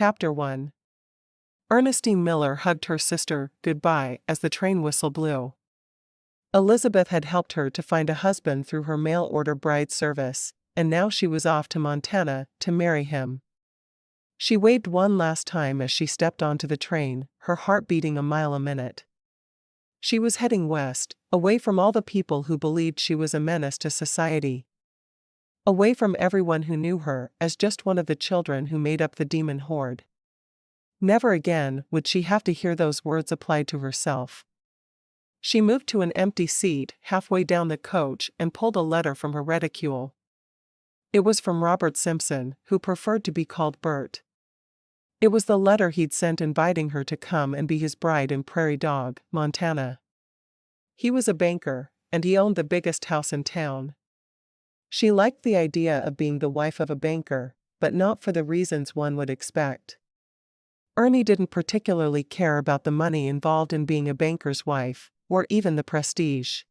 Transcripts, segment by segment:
Chapter 1. Ernestine Miller hugged her sister goodbye as the train whistle blew. Elizabeth had helped her to find a husband through her mail-order bride service, and now she was off to Montana to marry him. She waved one last time as she stepped onto the train, her heart beating a mile a minute. She was heading west, away from all the people who believed she was a menace to society. Away from everyone who knew her as just one of the children who made up the demon horde. Never again would she have to hear those words applied to herself. She moved to an empty seat halfway down the coach and pulled a letter from her reticule. It was from Robert Simpson, who preferred to be called Bert. It was the letter he'd sent inviting her to come and be his bride in Prairie Dog, Montana. He was a banker, and he owned the biggest house in town. She liked the idea of being the wife of a banker, but not for the reasons one would expect. Ernie didn't particularly care about the money involved in being a banker's wife, or even the prestige.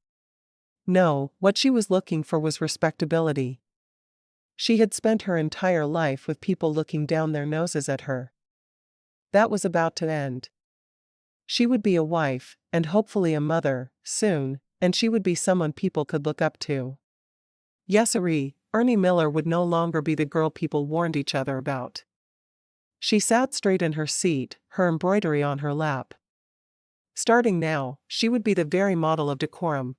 No, what she was looking for was respectability. She had spent her entire life with people looking down their noses at her. That was about to end. She would be a wife, and hopefully a mother, soon, and she would be someone people could look up to. Yes-siree, Ernie Miller would no longer be the girl people warned each other about. She sat straight in her seat, her embroidery on her lap. Starting now, she would be the very model of decorum.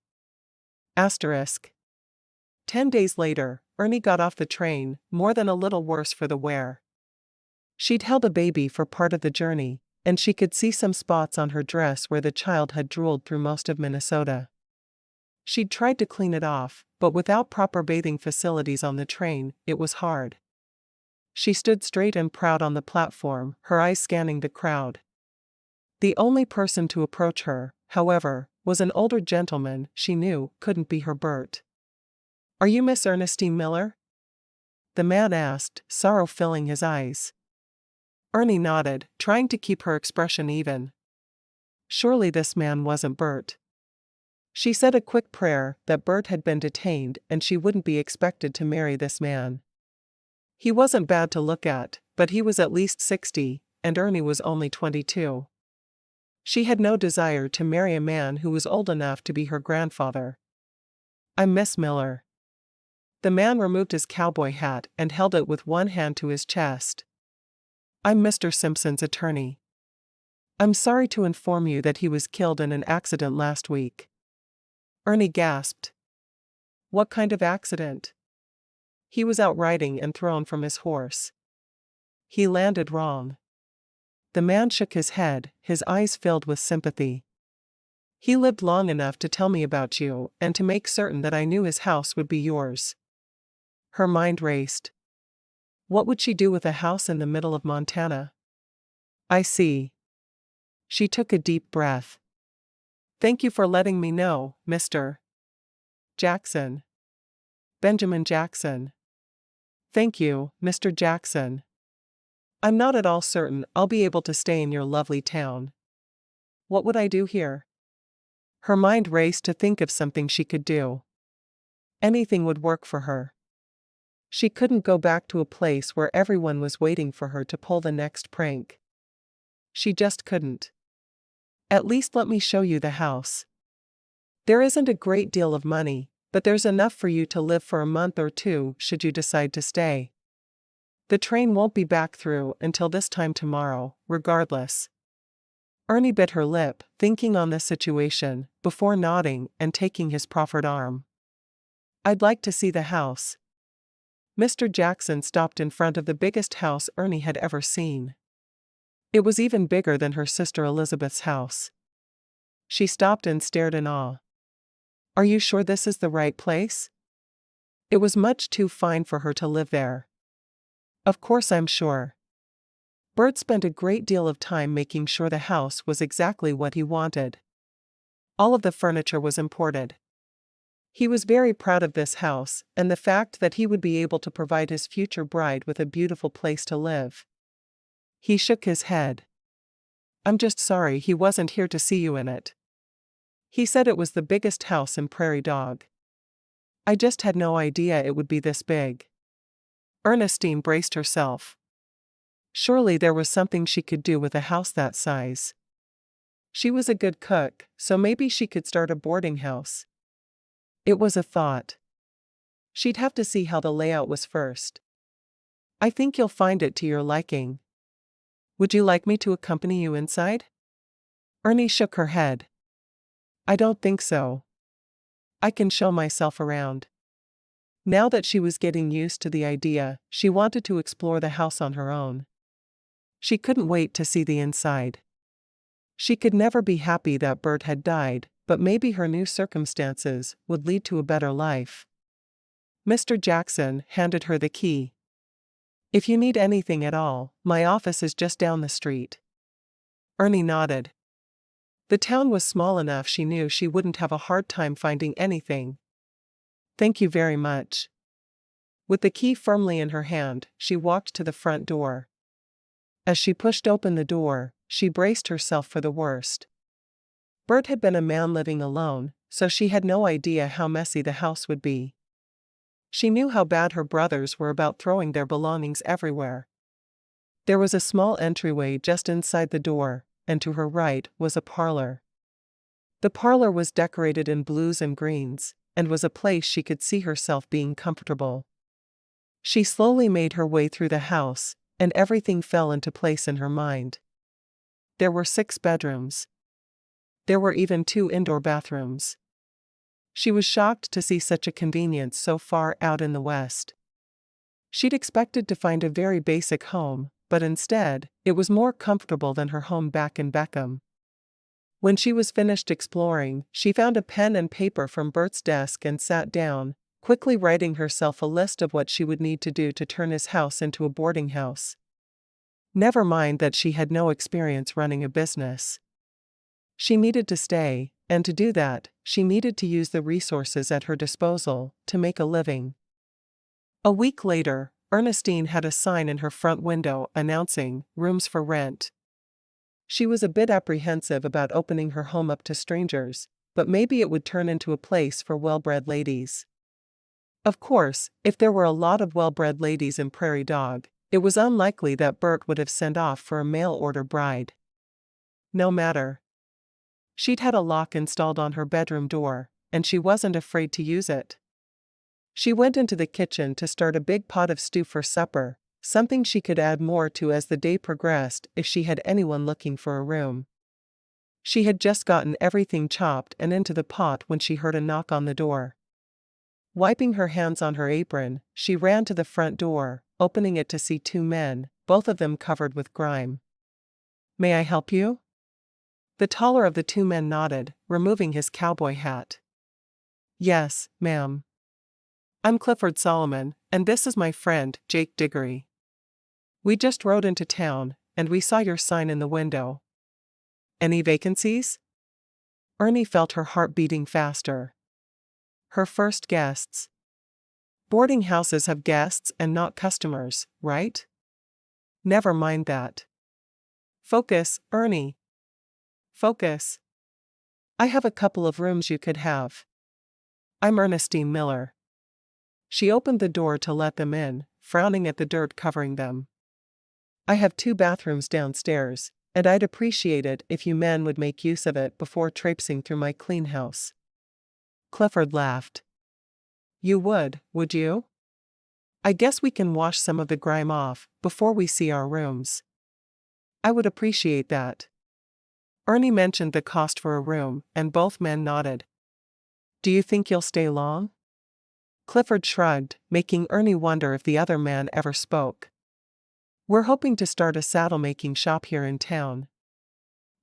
Asterisk. 10 days later, Ernie got off the train, more than a little worse for the wear. She'd held a baby for part of the journey, and she could see some spots on her dress where the child had drooled through most of Minnesota. She'd tried to clean it off, but without proper bathing facilities on the train, it was hard. She stood straight and proud on the platform, her eyes scanning the crowd. The only person to approach her, however, was an older gentleman she knew couldn't be her Bert. "Are you Miss Ernestine Miller?" the man asked, sorrow filling his eyes. Ernie nodded, trying to keep her expression even. Surely this man wasn't Bert. She said a quick prayer that Bert had been detained and she wouldn't be expected to marry this man. He wasn't bad to look at, but he was at least 60, and Ernie was only 22. She had no desire to marry a man who was old enough to be her grandfather. "I'm Miss Miller." The man removed his cowboy hat and held it with one hand to his chest. "I'm Mr. Simpson's attorney. I'm sorry to inform you that he was killed in an accident last week." Ernie gasped. "What kind of accident?" "He was out riding and thrown from his horse. He landed wrong." The man shook his head, his eyes filled with sympathy. "He lived long enough to tell me about you and to make certain that I knew his house would be yours." Her mind raced. What would she do with a house in the middle of Montana? "I see." She took a deep breath. "Thank you for letting me know, Mr. Jackson." "Benjamin Jackson." "Thank you, Mr. Jackson. I'm not at all certain I'll be able to stay in your lovely town. What would I do here?" Her mind raced to think of something she could do. Anything would work for her. She couldn't go back to a place where everyone was waiting for her to pull the next prank. She just couldn't. "At least let me show you the house. There isn't a great deal of money, but there's enough for you to live for a month or two should you decide to stay. The train won't be back through until this time tomorrow, regardless." Ernie bit her lip, thinking on the situation, before nodding and taking his proffered arm. "I'd like to see the house." Mr. Jackson stopped in front of the biggest house Ernie had ever seen. It was even bigger than her sister Elizabeth's house. She stopped and stared in awe. "Are you sure this is the right place?" It was much too fine for her to live there. "Of course I'm sure." Bert spent a great deal of time making sure the house was exactly what he wanted. All of the furniture was imported. He was very proud of this house and the fact that he would be able to provide his future bride with a beautiful place to live. He shook his head. "I'm just sorry he wasn't here to see you in it. He said it was the biggest house in Prairie Dog. I just had no idea it would be this big." Ernestine braced herself. Surely there was something she could do with a house that size. She was a good cook, so maybe she could start a boarding house. It was a thought. She'd have to see how the layout was first. I think you'll find it to your liking. Would you like me to accompany you inside? Ernie shook her head. I don't think so. I can show myself around. Now that she was getting used to the idea, she wanted to explore the house on her own. She couldn't wait to see the inside. She could never be happy that Bert had died, but maybe her new circumstances would lead to a better life. Mr. Jackson handed her the key. If you need anything at all, my office is just down the street. Ernie nodded. The town was small enough she knew she wouldn't have a hard time finding anything. Thank you very much. With the key firmly in her hand, she walked to the front door. As she pushed open the door, she braced herself for the worst. Bert had been a man living alone, so she had no idea how messy the house would be. She knew how bad her brothers were about throwing their belongings everywhere. There was a small entryway just inside the door, and to her right was a parlor. The parlor was decorated in blues and greens, and was a place she could see herself being comfortable. She slowly made her way through the house, and everything fell into place in her mind. There were 6 bedrooms. There were even 2 indoor bathrooms. She was shocked to see such a convenience so far out in the West. She'd expected to find a very basic home, but instead, it was more comfortable than her home back in Beckham. When she was finished exploring, she found a pen and paper from Bert's desk and sat down, quickly writing herself a list of what she would need to do to turn his house into a boarding house. Never mind that she had no experience running a business. She needed to stay, and to do that, she needed to use the resources at her disposal to make a living. A week later, Ernestine had a sign in her front window announcing rooms for rent. She was a bit apprehensive about opening her home up to strangers, but maybe it would turn into a place for well-bred ladies. Of course, if there were a lot of well-bred ladies in Prairie Dog, it was unlikely that Bert would have sent off for a mail-order bride. No matter. She'd had a lock installed on her bedroom door, and she wasn't afraid to use it. She went into the kitchen to start a big pot of stew for supper, something she could add more to as the day progressed if she had anyone looking for a room. She had just gotten everything chopped and into the pot when she heard a knock on the door. Wiping her hands on her apron, she ran to the front door, opening it to see 2 men, both of them covered with grime. May I help you? The taller of the 2 men nodded, removing his cowboy hat. Yes, ma'am. I'm Clifford Solomon, and this is my friend, Jake Diggory. We just rode into town, and we saw your sign in the window. Any vacancies? Ernie felt her heart beating faster. Her first guests. Boarding houses have guests and not customers, right? Never mind that. Focus, Ernie. Focus. I have a couple of rooms you could have. I'm Ernestine Miller. She opened the door to let them in, frowning at the dirt covering them. I have 2 bathrooms downstairs, and I'd appreciate it if you men would make use of it before traipsing through my clean house. Clifford laughed. You would you? I guess we can wash some of the grime off before we see our rooms. I would appreciate that. Ernie mentioned the cost for a room, and both men nodded. Do you think you'll stay long? Clifford shrugged, making Ernie wonder if the other man ever spoke. We're hoping to start a saddle-making shop here in town.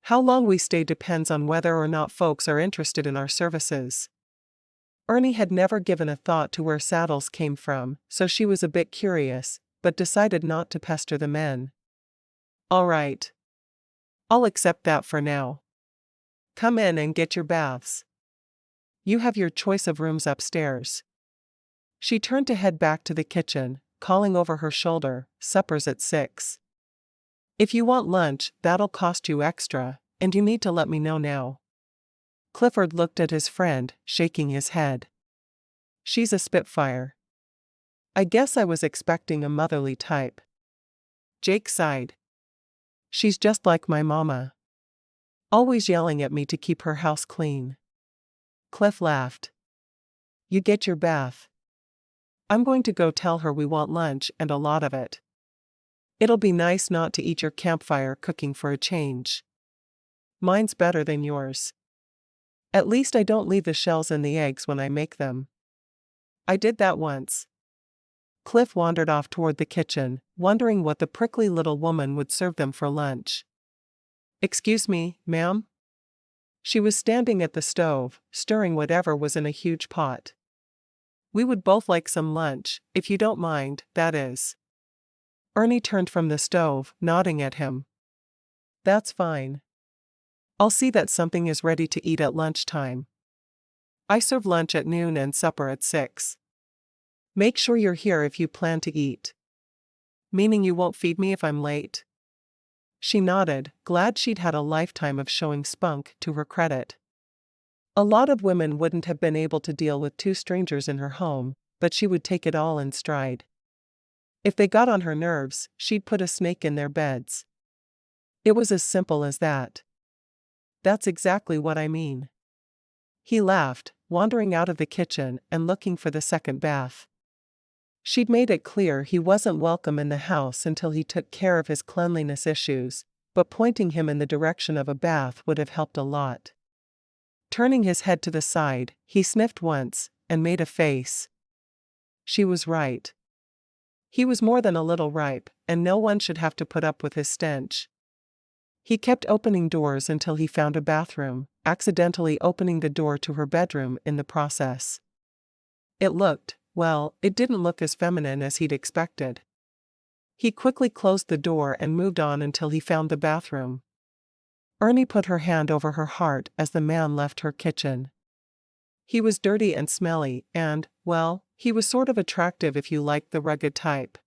How long we stay depends on whether or not folks are interested in our services. Ernie had never given a thought to where saddles came from, so she was a bit curious, but decided not to pester the men. All right. I'll accept that for now. Come in and get your baths. You have your choice of rooms upstairs. She turned to head back to the kitchen, calling over her shoulder, supper's at 6. If you want lunch, that'll cost you extra, and you need to let me know now. Clifford looked at his friend, shaking his head. She's a spitfire. I guess I was expecting a motherly type. Jake sighed. She's just like my mama. Always yelling at me to keep her house clean. Cliff laughed. You get your bath. I'm going to go tell her we want lunch and a lot of it. It'll be nice not to eat your campfire cooking for a change. Mine's better than yours. At least I don't leave the shells in the eggs when I make them. I did that once. Cliff wandered off toward the kitchen, wondering what the prickly little woman would serve them for lunch. Excuse me, ma'am? She was standing at the stove, stirring whatever was in a huge pot. We would both like some lunch, if you don't mind, that is. Ernie turned from the stove, nodding at him. That's fine. I'll see that something is ready to eat at lunchtime. I serve lunch at noon and supper at 6. Make sure you're here if you plan to eat. Meaning you won't feed me if I'm late? She nodded, glad she'd had a lifetime of showing spunk to her credit. A lot of women wouldn't have been able to deal with 2 strangers in her home, but she would take it all in stride. If they got on her nerves, she'd put a snake in their beds. It was as simple as that. That's exactly what I mean. He laughed, wandering out of the kitchen and looking for the second bath. She'd made it clear he wasn't welcome in the house until he took care of his cleanliness issues, but pointing him in the direction of a bath would have helped a lot. Turning his head to the side, he sniffed once and made a face. She was right. He was more than a little ripe, and no one should have to put up with his stench. He kept opening doors until he found a bathroom, accidentally opening the door to her bedroom in the process. It didn't look as feminine as he'd expected. He quickly closed the door and moved on until he found the bathroom. Ernie put her hand over her heart as the man left her kitchen. He was dirty and smelly and, he was sort of attractive if you liked the rugged type.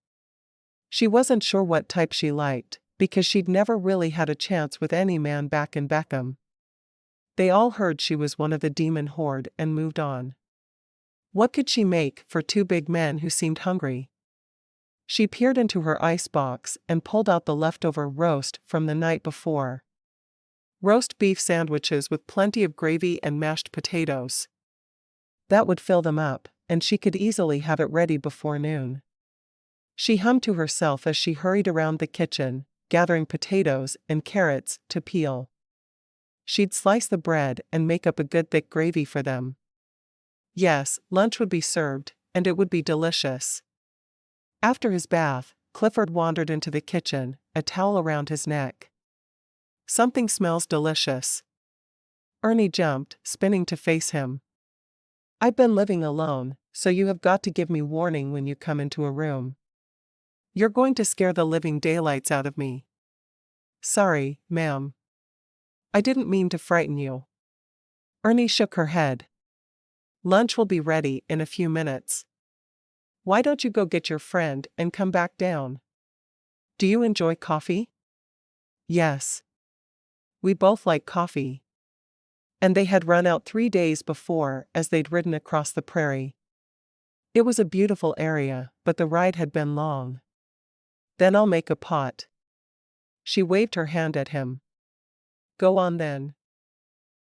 She wasn't sure what type she liked, because she'd never really had a chance with any man back in Beckham. They all heard she was one of the demon horde and moved on. What could she make for 2 big men who seemed hungry? She peered into her icebox and pulled out the leftover roast from the night before. Roast beef sandwiches with plenty of gravy and mashed potatoes. That would fill them up, and she could easily have it ready before noon. She hummed to herself as she hurried around the kitchen, gathering potatoes and carrots to peel. She'd slice the bread and make up a good thick gravy for them. Yes, lunch would be served, and it would be delicious. After his bath, Clifford wandered into the kitchen, a towel around his neck. Something smells delicious. Ernie jumped, spinning to face him. I've been living alone, so you have got to give me warning when you come into a room. You're going to scare the living daylights out of me. Sorry, ma'am. I didn't mean to frighten you. Ernie shook her head. Lunch will be ready in a few minutes. Why don't you go get your friend and come back down? Do you enjoy coffee? Yes. We both like coffee. And they had run out 3 days before as they'd ridden across the prairie. It was a beautiful area, but the ride had been long. Then I'll make a pot. She waved her hand at him. Go on then.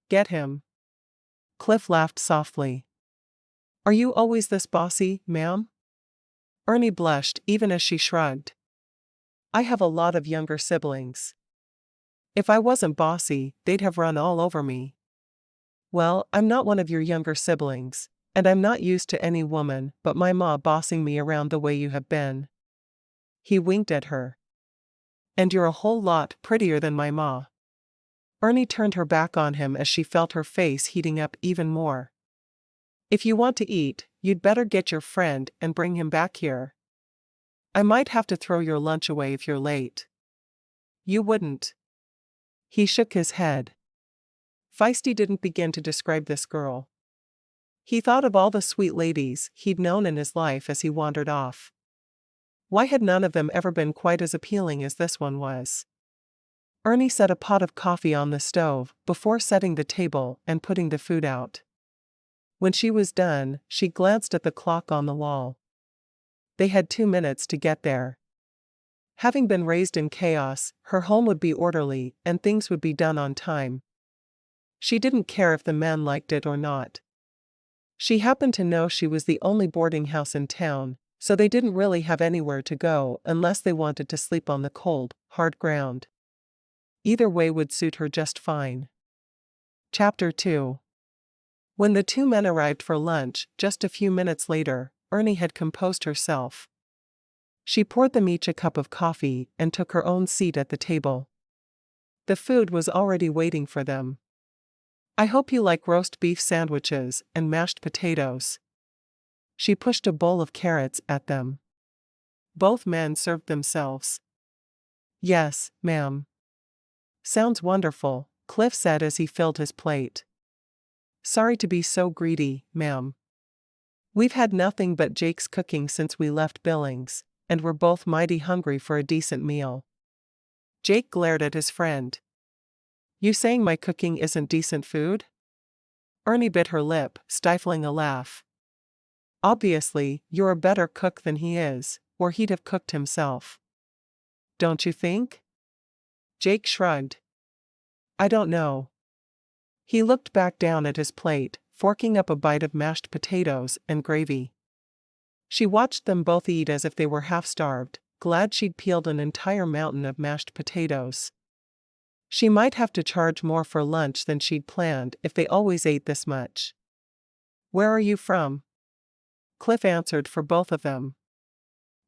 Get him. Cliff laughed softly. Are you always this bossy, ma'am? Ernie blushed even as she shrugged. I have a lot of younger siblings. If I wasn't bossy, they'd have run all over me. Well, I'm not one of your younger siblings, and I'm not used to any woman but my ma bossing me around the way you have been. He winked at her. And you're a whole lot prettier than my ma. Ernie turned her back on him as she felt her face heating up even more. If you want to eat, you'd better get your friend and bring him back here. I might have to throw your lunch away if you're late. You wouldn't. He shook his head. Feisty didn't begin to describe this girl. He thought of all the sweet ladies he'd known in his life as he wandered off. Why had none of them ever been quite as appealing as this one was? Ernie set a pot of coffee on the stove before setting the table and putting the food out. When she was done, she glanced at the clock on the wall. They had 2 minutes to get there. Having been raised in chaos, her home would be orderly and things would be done on time. She didn't care if the men liked it or not. She happened to know she was the only boarding house in town, so they didn't really have anywhere to go unless they wanted to sleep on the cold, hard ground. Either way would suit her just fine. Chapter 2. When the two men arrived for lunch, just a few minutes later, Ernie had composed herself. She poured them each a cup of coffee and took her own seat at the table. The food was already waiting for them. "I hope you like roast beef sandwiches and mashed potatoes." She pushed a bowl of carrots at them. Both men served themselves. "Yes, ma'am." "Sounds wonderful," Cliff said as he filled his plate. "Sorry to be so greedy, ma'am. We've had nothing but Jake's cooking since we left Billings, and we're both mighty hungry for a decent meal." Jake glared at his friend. "You saying my cooking isn't decent food?" Ernie bit her lip, stifling a laugh. "Obviously, you're a better cook than he is, or he'd have cooked himself. Don't you think?" Jake shrugged. "I don't know." He looked back down at his plate, forking up a bite of mashed potatoes and gravy. She watched them both eat as if they were half-starved, glad she'd peeled an entire mountain of mashed potatoes. She might have to charge more for lunch than she'd planned if they always ate this much. "Where are you from?" Cliff answered for both of them.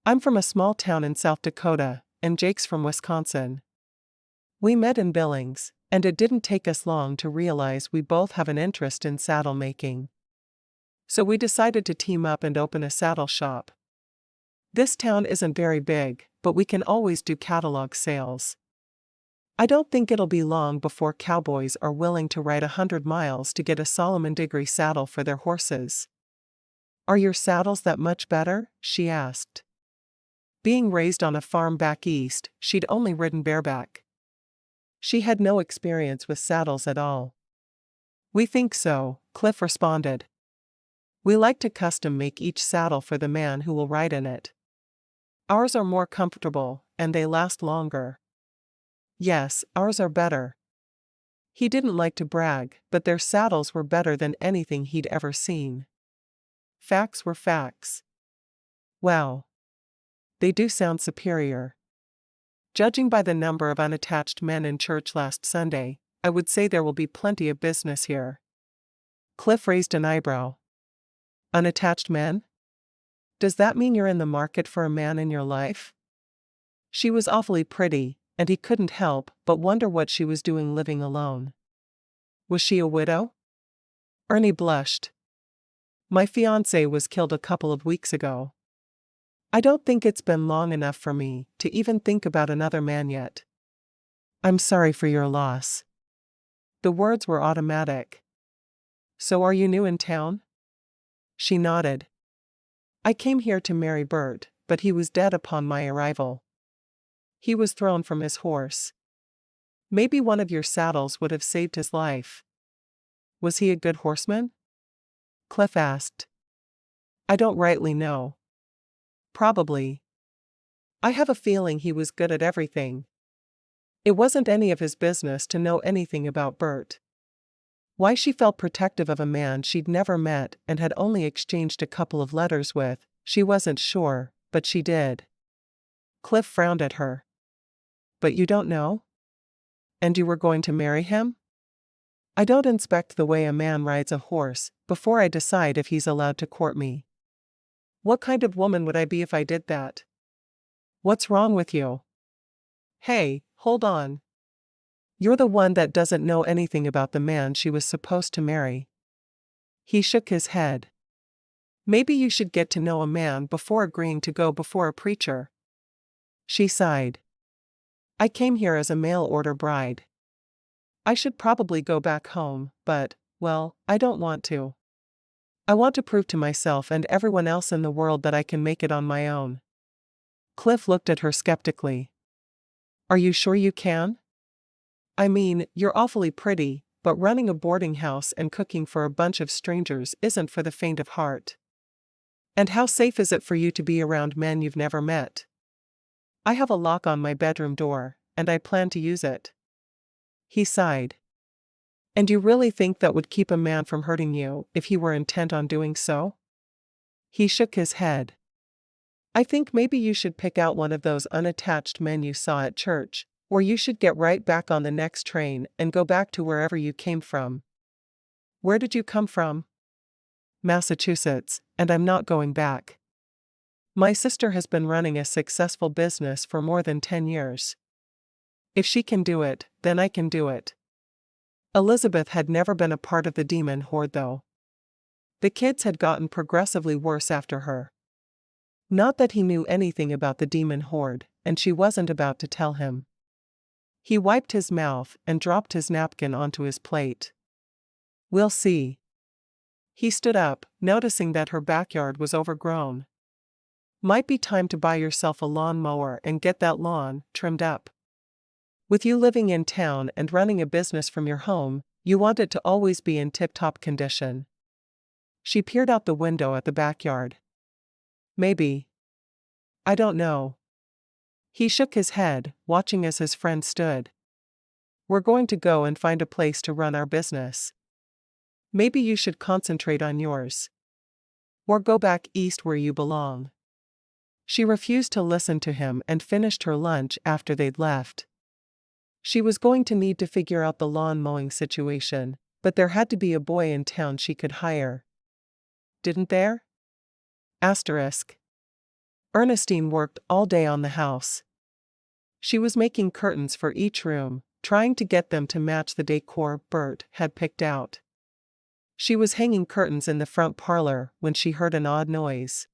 "I'm from a small town in South Dakota, and Jake's from Wisconsin. We met in Billings, and it didn't take us long to realize we both have an interest in saddle making. So we decided to team up and open a saddle shop. This town isn't very big, but we can always do catalog sales. I don't think it'll be long before cowboys are willing to ride 100 miles to get a Solomon degree saddle for their horses." "Are your saddles that much better?" she asked. Being raised on a farm back east, she'd only ridden bareback. She had no experience with saddles at all. "We think so," Cliff responded. "We like to custom make each saddle for the man who will ride in it. Ours are more comfortable, and they last longer." "Yes, ours are better." He didn't like to brag, but their saddles were better than anything he'd ever seen. Facts were facts. "Wow. They do sound superior. Judging by the number of unattached men in church last Sunday, I would say there will be plenty of business here." Cliff raised an eyebrow. "Unattached men? Does that mean you're in the market for a man in your life?" She was awfully pretty, and he couldn't help but wonder what she was doing living alone. Was she a widow? Ernie blushed. "My fiancé was killed a couple of weeks ago. I don't think it's been long enough for me to even think about another man yet." "I'm sorry for your loss." The words were automatic. "So are you new in town?" She nodded. "I came here to marry Bert, but he was dead upon my arrival. He was thrown from his horse. Maybe one of your saddles would have saved his life." "Was he a good horseman?" Cliff asked. "I don't rightly know. Probably. I have a feeling he was good at everything. It wasn't any of his business to know anything about Bert." Why she felt protective of a man she'd never met and had only exchanged a couple of letters with, she wasn't sure, but she did. Cliff frowned at her. "But you don't know? And you were going to marry him?" "I don't inspect the way a man rides a horse before I decide if he's allowed to court me. What kind of woman would I be if I did that?" "What's wrong with you?" "Hey, hold on. You're the one that doesn't know anything about the man she was supposed to marry." He shook his head. "Maybe you should get to know a man before agreeing to go before a preacher." She sighed. "I came here as a mail-order bride. I should probably go back home, but, well, I don't want to. I want to prove to myself and everyone else in the world that I can make it on my own." Cliff looked at her skeptically. "Are you sure you can? I mean, you're awfully pretty, but running a boarding house and cooking for a bunch of strangers isn't for the faint of heart. And how safe is it for you to be around men you've never met?" I have a lock on my bedroom door, and I plan to use it. He sighed. And you really think that would keep a man from hurting you if he were intent on doing so? He shook his head. I think maybe you should pick out one of those unattached men you saw at church, or you should get right back on the next train and go back to wherever you came from. Where did you come from? Massachusetts, and I'm not going back. My sister has been running a successful business for more than 10 years. If she can do it, then I can do it. Elizabeth had never been a part of the demon horde though. The kids had gotten progressively worse after her. Not that he knew anything about the demon horde, and she wasn't about to tell him. He wiped his mouth and dropped his napkin onto his plate. We'll see. He stood up, noticing that her backyard was overgrown. Might be time to buy yourself a lawn mower and get that lawn trimmed up. With you living in town and running a business from your home, you want it to always be in tip-top condition. She peered out the window at the backyard. Maybe. I don't know. He shook his head, watching as his friend stood. We're going to go and find a place to run our business. Maybe you should concentrate on yours. Or go back east where you belong. She refused to listen to him and finished her lunch after they'd left. She was going to need to figure out the lawn mowing situation, but there had to be a boy in town she could hire. Didn't there? Asterisk. Ernestine worked all day on the house. She was making curtains for each room, trying to get them to match the decor Bert had picked out. She was hanging curtains in the front parlor when she heard an odd noise.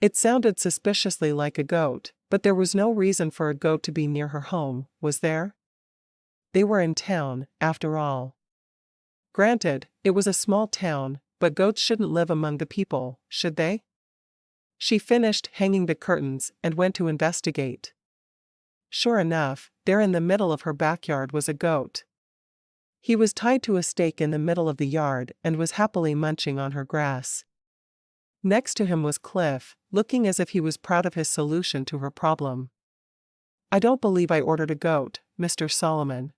It sounded suspiciously like a goat, but there was no reason for a goat to be near her home, was there? They were in town, after all. Granted, it was a small town, but goats shouldn't live among the people, should they? She finished hanging the curtains and went to investigate. Sure enough, there in the middle of her backyard was a goat. He was tied to a stake in the middle of the yard and was happily munching on her grass. Next to him was Cliff, looking as if he was proud of his solution to her problem. I don't believe I ordered a goat, Mr. Solomon.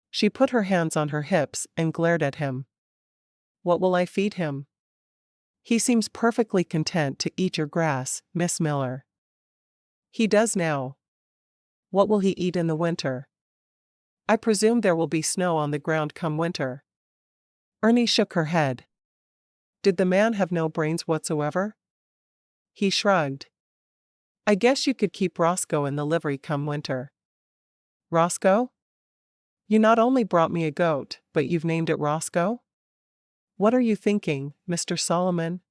She put her hands on her hips and glared at him. What will I feed him? He seems perfectly content to eat your grass, Miss Miller. He does now. What will he eat in the winter? I presume there will be snow on the ground come winter. Ernie shook her head. Did the man have no brains whatsoever? He shrugged. I guess you could keep Roscoe in the livery come winter. Roscoe? You not only brought me a goat, but you've named it Roscoe? What are you thinking, Mr. Solomon?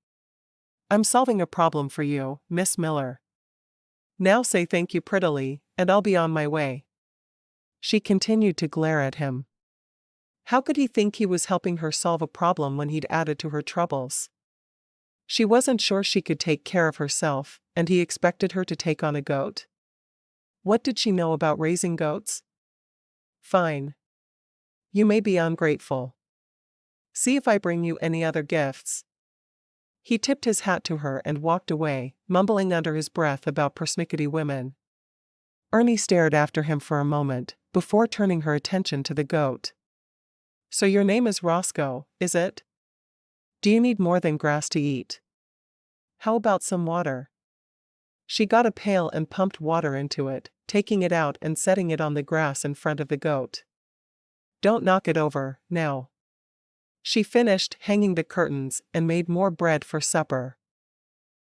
I'm solving a problem for you, Miss Miller. Now say thank you prettily, and I'll be on my way. She continued to glare at him. How could he think he was helping her solve a problem when he'd added to her troubles? She wasn't sure she could take care of herself, and he expected her to take on a goat. What did she know about raising goats? Fine. You may be ungrateful. See if I bring you any other gifts. He tipped his hat to her and walked away, mumbling under his breath about persnickety women. Ernie stared after him for a moment, before turning her attention to the goat. So your name is Roscoe, is it? Do you need more than grass to eat? How about some water? She got a pail and pumped water into it, taking it out and setting it on the grass in front of the goat. Don't knock it over, now. She finished hanging the curtains and made more bread for supper.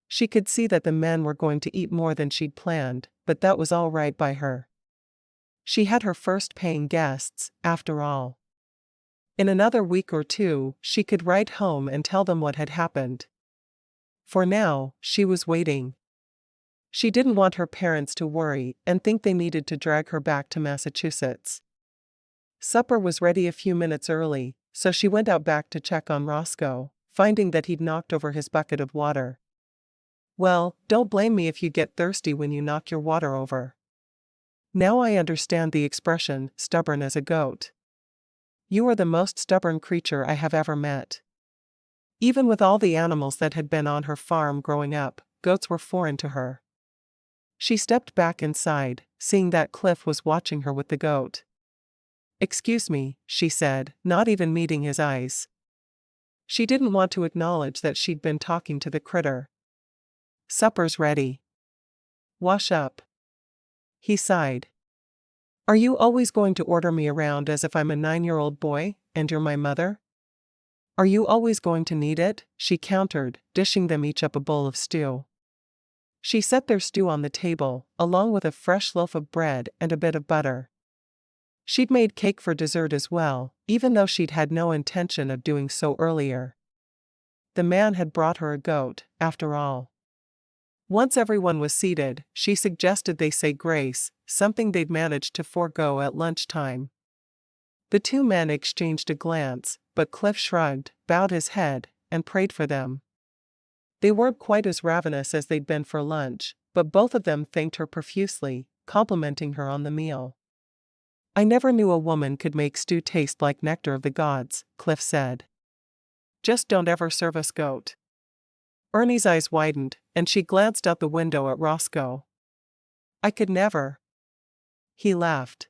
She could see that the men were going to eat more than she'd planned, but that was all right by her. She had her first paying guests, after all. In another week or two, she could write home and tell them what had happened. For now, she was waiting. She didn't want her parents to worry and think they needed to drag her back to Massachusetts. Supper was ready a few minutes early, so she went out back to check on Roscoe, finding that he'd knocked over his bucket of water. Well, don't blame me if you get thirsty when you knock your water over. Now I understand the expression, stubborn as a goat. You are the most stubborn creature I have ever met. Even with all the animals that had been on her farm growing up, goats were foreign to her. She stepped back inside, seeing that Cliff was watching her with the goat. "Excuse me," she said, not even meeting his eyes. She didn't want to acknowledge that she'd been talking to the critter. "Supper's ready. Wash up." He sighed. "Are you always going to order me around as if I'm a 9-year-old boy, and you're my mother? Are you always going to need it?" she countered, dishing them each up a bowl of stew. She set their stew on the table, along with a fresh loaf of bread and a bit of butter. She'd made cake for dessert as well, even though she'd had no intention of doing so earlier. The man had brought her a goat, after all. Once everyone was seated, she suggested they say grace, something they'd managed to forego at lunchtime. The two men exchanged a glance, but Cliff shrugged, bowed his head, and prayed for them. They weren't quite as ravenous as they'd been for lunch, but both of them thanked her profusely, complimenting her on the meal. "I never knew a woman could make stew taste like nectar of the gods," Cliff said. "Just don't ever serve us goat." Ernie's eyes widened, and she glanced out the window at Roscoe. "I could never." He laughed.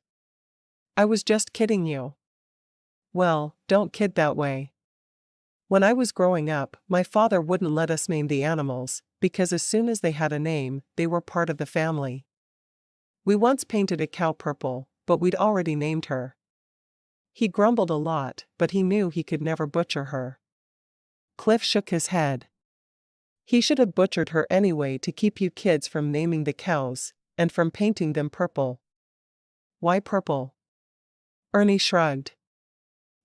"I was just kidding you." "Well, don't kid that way. When I was growing up, my father wouldn't let us name the animals, because as soon as they had a name, they were part of the family. We once painted a cow purple, but we'd already named her. He grumbled a lot, but he knew he could never butcher her." Cliff shook his head. "He should have butchered her anyway to keep you kids from naming the cows, and from painting them purple." "Why purple?" Ernie shrugged.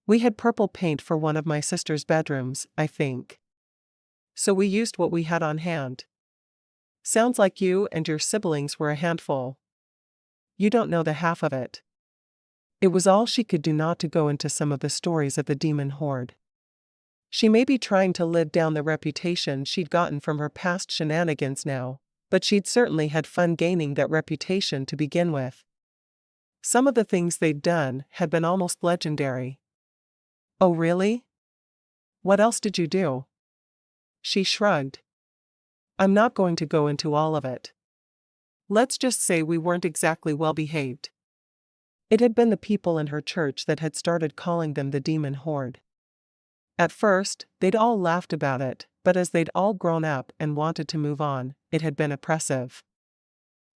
"We had purple paint for one of my sister's bedrooms, I think. So we used what we had on hand." "Sounds like you and your siblings were a handful." "You don't know the half of it." It was all she could do not to go into some of the stories of the demon horde. She may be trying to live down the reputation she'd gotten from her past shenanigans now, but she'd certainly had fun gaining that reputation to begin with. Some of the things they'd done had been almost legendary. "Oh really? What else did you do?" She shrugged. "I'm not going to go into all of it. Let's just say we weren't exactly well behaved." It had been the people in her church that had started calling them the demon horde. At first, they'd all laughed about it, but as they'd all grown up and wanted to move on, it had been oppressive.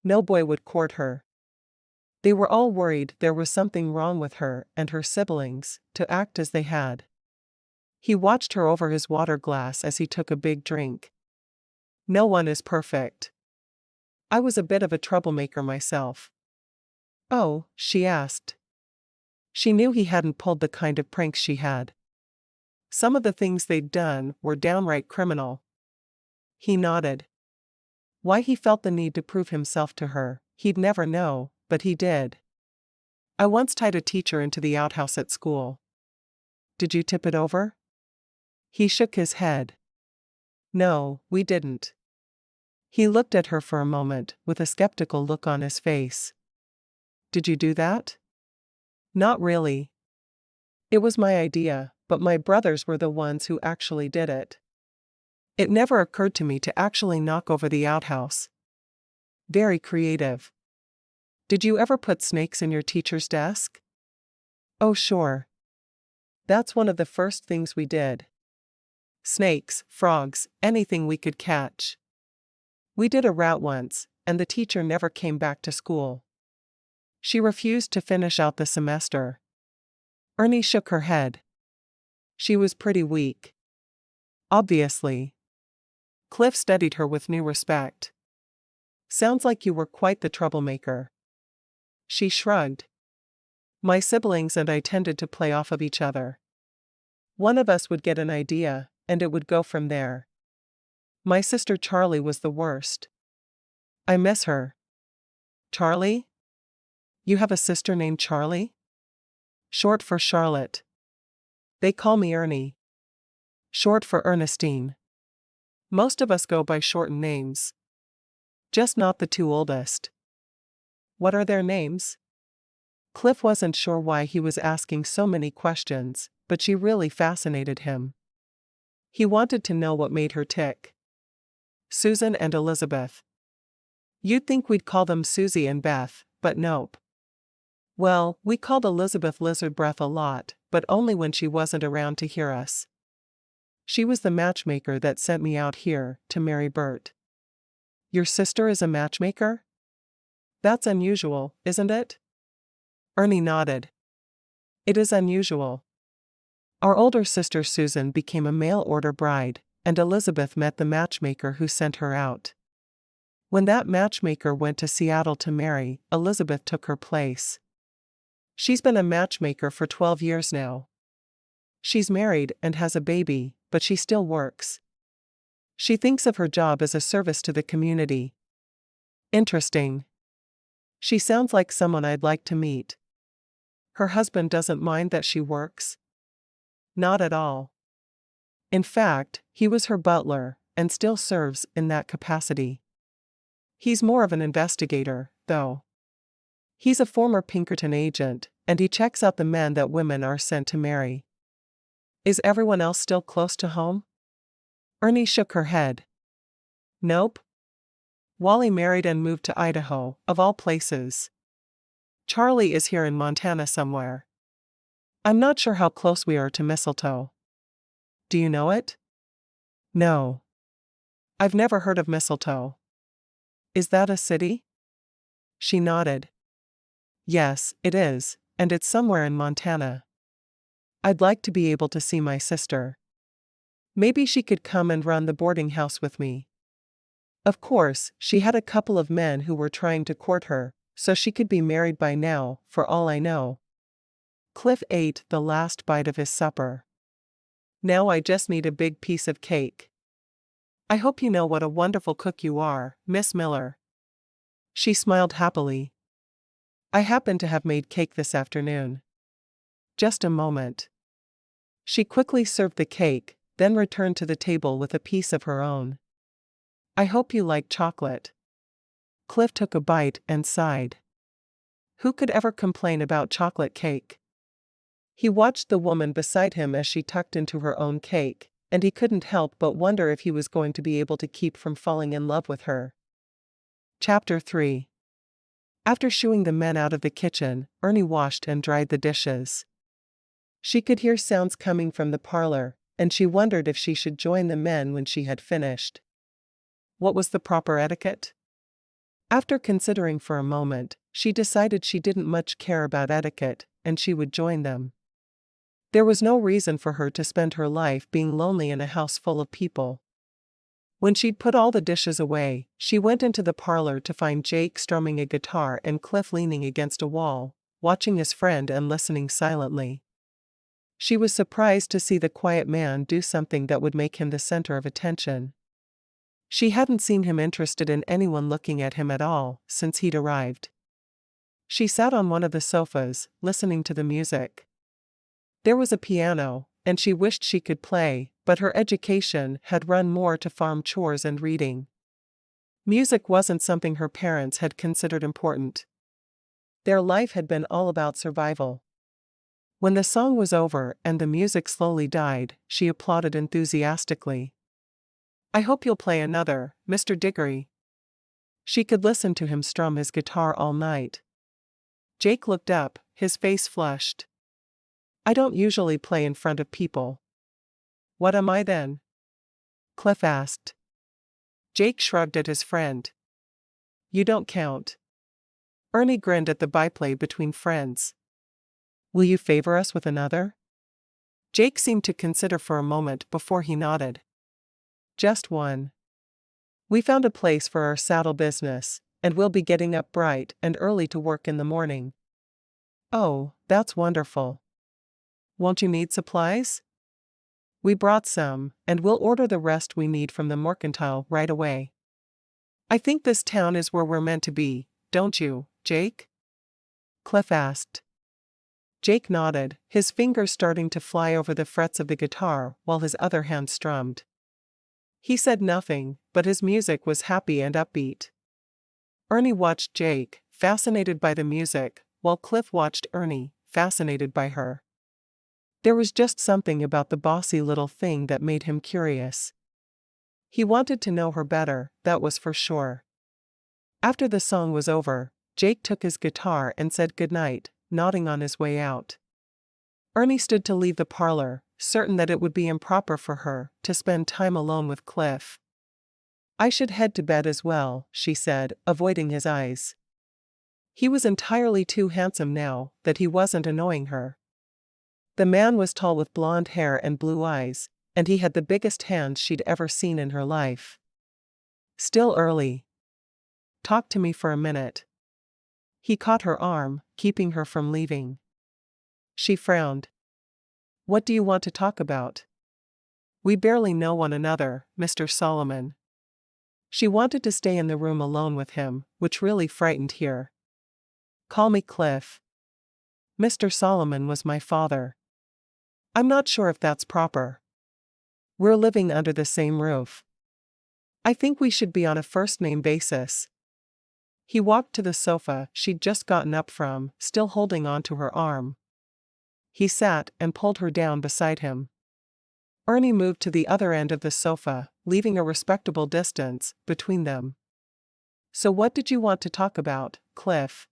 No boy would court her. They were all worried there was something wrong with her and her siblings, to act as they had. He watched her over his water glass as he took a big drink. "No one is perfect. I was a bit of a troublemaker myself." "Oh?" she asked. She knew he hadn't pulled the kind of pranks she had. Some of the things they'd done were downright criminal. He nodded. Why he felt the need to prove himself to her, he'd never know, but he did. "I once tied a teacher into the outhouse at school." "Did you tip it over?" He shook his head. "No, we didn't." He looked at her for a moment, with a skeptical look on his face. "Did you do that?" "Not really. It was my idea, but my brothers were the ones who actually did it. It never occurred to me to actually knock over the outhouse." "Very creative. Did you ever put snakes in your teacher's desk?" "Oh sure. That's one of the first things we did. Snakes, frogs, anything we could catch. We did a rat once, and the teacher never came back to school. She refused to finish out the semester." Ernie shook her head. "She was pretty weak." "Obviously." Cliff studied her with new respect. "Sounds like you were quite the troublemaker." She shrugged. "My siblings and I tended to play off of each other. One of us would get an idea, and it would go from there. My sister Charlie was the worst. I miss her." "Charlie? You have a sister named Charlie?" "Short for Charlotte. They call me Ernie." "Short for Ernestine. Most of us go by shortened names. Just not the two oldest." "What are their names?" Cliff wasn't sure why he was asking so many questions, but she really fascinated him. He wanted to know what made her tick. "Susan and Elizabeth." You'd think we'd call them Susie and Beth, but nope. Well, we called Elizabeth Lizard Breath a lot, but only when she wasn't around to hear us. She was the matchmaker that sent me out here to marry Bert. Your sister is a matchmaker? That's unusual, isn't it? Ernie nodded. It is unusual. Our older sister Susan became a mail-order bride, and Elizabeth met the matchmaker who sent her out. When that matchmaker went to Seattle to marry, Elizabeth took her place. She's been a matchmaker for 12 years now. She's married and has a baby, but she still works. She thinks of her job as a service to the community. Interesting. She sounds like someone I'd like to meet. Her husband doesn't mind that she works? Not at all. In fact, he was her butler, and still serves in that capacity. He's more of an investigator, though. He's a former Pinkerton agent, and he checks out the men that women are sent to marry. Is everyone else still close to home? Ernie shook her head. Nope. Wally married and moved to Idaho, of all places. Charlie is here in Montana somewhere. I'm not sure how close we are to Mistletoe. Do you know it? No. I've never heard of Mistletoe. Is that a city? She nodded. Yes, it is, and it's somewhere in Montana. I'd like to be able to see my sister. Maybe she could come and run the boarding house with me. Of course, she had a couple of men who were trying to court her, so she could be married by now, for all I know. Cliff ate the last bite of his supper. Now I just need a big piece of cake. I hope you know what a wonderful cook you are, Miss Miller. She smiled happily. I happen to have made cake this afternoon. Just a moment. She quickly served the cake, then returned to the table with a piece of her own. I hope you like chocolate. Cliff took a bite and sighed. Who could ever complain about chocolate cake? He watched the woman beside him as she tucked into her own cake, and he couldn't help but wonder if he was going to be able to keep from falling in love with her. Chapter 3. After shooing the men out of the kitchen, Ernie washed and dried the dishes. She could hear sounds coming from the parlor, and she wondered if she should join the men when she had finished. What was the proper etiquette? After considering for a moment, she decided she didn't much care about etiquette, and she would join them. There was no reason for her to spend her life being lonely in a house full of people. When she'd put all the dishes away, she went into the parlor to find Jake strumming a guitar and Cliff leaning against a wall, watching his friend and listening silently. She was surprised to see the quiet man do something that would make him the center of attention. She hadn't seen him interested in anyone looking at him at all since he'd arrived. She sat on one of the sofas, listening to the music. There was a piano, and she wished she could play, but her education had run more to farm chores and reading. Music wasn't something her parents had considered important. Their life had been all about survival. When the song was over and the music slowly died, she applauded enthusiastically. I hope you'll play another, Mr. Diggory. She could listen to him strum his guitar all night. Jake looked up, his face flushed. I don't usually play in front of people. What am I then? Cliff asked. Jake shrugged at his friend. You don't count. Ernie grinned at the byplay between friends. Will you favor us with another? Jake seemed to consider for a moment before he nodded. Just one. We found a place for our saddle business, and we'll be getting up bright and early to work in the morning. Oh, that's wonderful. Won't you need supplies? We brought some, and we'll order the rest we need from the mercantile right away. I think this town is where we're meant to be, don't you, Jake? Cliff asked. Jake nodded, his fingers starting to fly over the frets of the guitar while his other hand strummed. He said nothing, but his music was happy and upbeat. Ernie watched Jake, fascinated by the music, while Cliff watched Ernie, fascinated by her. There was just something about the bossy little thing that made him curious. He wanted to know her better, that was for sure. After the song was over, Jake took his guitar and said goodnight, nodding on his way out. Ernie stood to leave the parlor, certain that it would be improper for her to spend time alone with Cliff. "I should head to bed as well," she said, avoiding his eyes. He was entirely too handsome now that he wasn't annoying her. The man was tall with blonde hair and blue eyes, and he had the biggest hands she'd ever seen in her life. "Still early. Talk to me for a minute." He caught her arm, keeping her from leaving. She frowned. "What do you want to talk about?" "We barely know one another, Mr. Solomon." She wanted to stay in the room alone with him, which really frightened her. "Call me Cliff. Mr. Solomon was my father." "I'm not sure if that's proper. We're living under the same roof. I think we should be on a first-name basis." He walked to the sofa she'd just gotten up from, still holding onto her arm. He sat and pulled her down beside him. Ernie moved to the other end of the sofa, leaving a respectable distance between them. "So what did you want to talk about, Cliff?"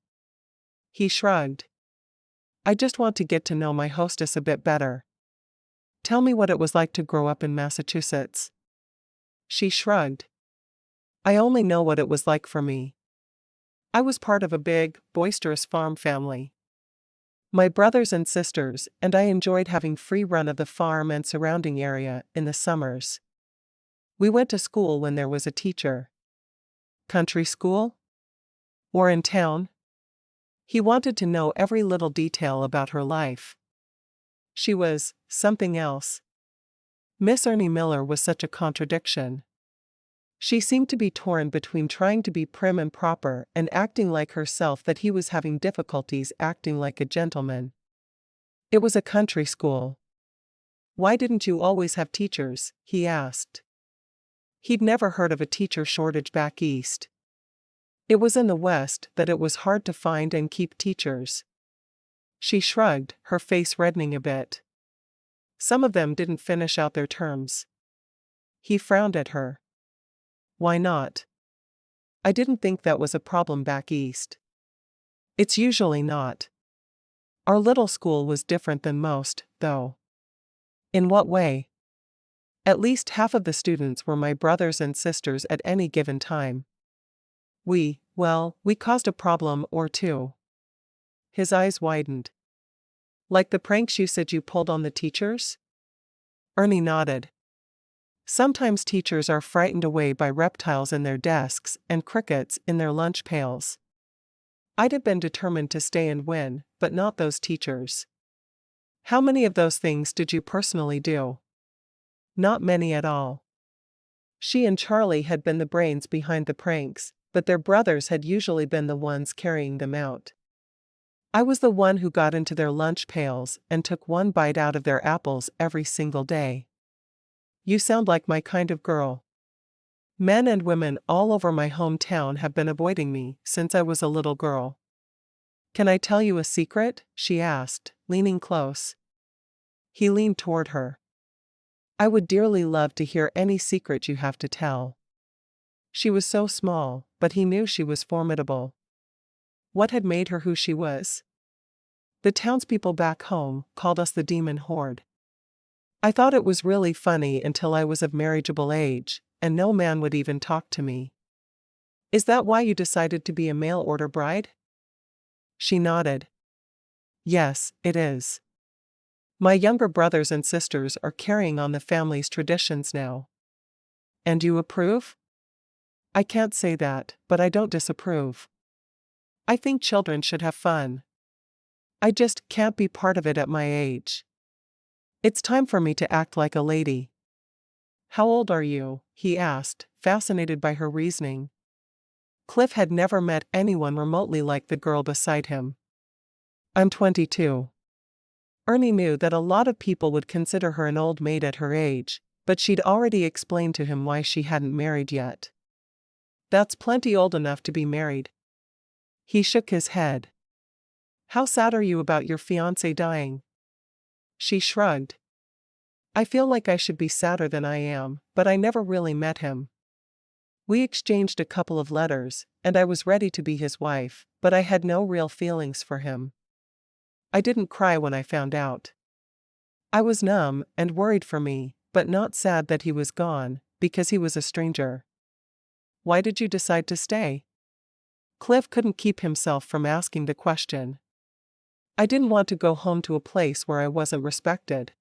He shrugged. "I just want to get to know my hostess a bit better. Tell me what it was like to grow up in Massachusetts." She shrugged. "I only know what it was like for me. I was part of a big, boisterous farm family. My brothers and sisters and I enjoyed having free run of the farm and surrounding area in the summers. We went to school when there was a teacher." "Country school? Or in town?" He wanted to know every little detail about her life. She was something else. Miss Ernie Miller was such a contradiction. She seemed to be torn between trying to be prim and proper and acting like herself, that he was having difficulties acting like a gentleman. "It was a country school." "Why didn't you always have teachers?" he asked. He'd never heard of a teacher shortage back east. It was in the West that it was hard to find and keep teachers. She shrugged, her face reddening a bit. "Some of them didn't finish out their terms." He frowned at her. "Why not?" "I didn't think that was a problem back east." "It's usually not. Our little school was different than most, though." "In what way?" "At least half of the students were my brothers and sisters at any given time. We caused a problem or two." His eyes widened. "Like the pranks you said you pulled on the teachers?" Ernie nodded. "Sometimes teachers are frightened away by reptiles in their desks and crickets in their lunch pails. I'd have been determined to stay and win, but not those teachers." "How many of those things did you personally do?" "Not many at all." She and Charlie had been the brains behind the pranks, but their brothers had usually been the ones carrying them out. "I was the one who got into their lunch pails and took one bite out of their apples every single day." "You sound like my kind of girl." "Men and women all over my hometown have been avoiding me since I was a little girl." "Can I tell you a secret?" she asked, leaning close. He leaned toward her. "I would dearly love to hear any secret you have to tell." She was so small, but he knew she was formidable. What had made her who she was? "The townspeople back home called us the demon horde. I thought it was really funny until I was of marriageable age, and no man would even talk to me." "Is that why you decided to be a mail-order bride?" She nodded. "Yes, it is. My younger brothers and sisters are carrying on the family's traditions now." "And you approve?" "I can't say that, but I don't disapprove. I think children should have fun. I just can't be part of it at my age. It's time for me to act like a lady." "How old are you?" he asked, fascinated by her reasoning. Cliff had never met anyone remotely like the girl beside him. "I'm 22. Ernie knew that a lot of people would consider her an old maid at her age, but she'd already explained to him why she hadn't married yet. "That's plenty old enough to be married." He shook his head. "How sad are you about your fiancé dying?" She shrugged. "I feel like I should be sadder than I am, but I never really met him." We exchanged a couple of letters, and I was ready to be his wife, but I had no real feelings for him. I didn't cry when I found out. I was numb and worried for me, but not sad that he was gone, because he was a stranger. Why did you decide to stay? Cliff couldn't keep himself from asking the question. I didn't want to go home to a place where I wasn't respected.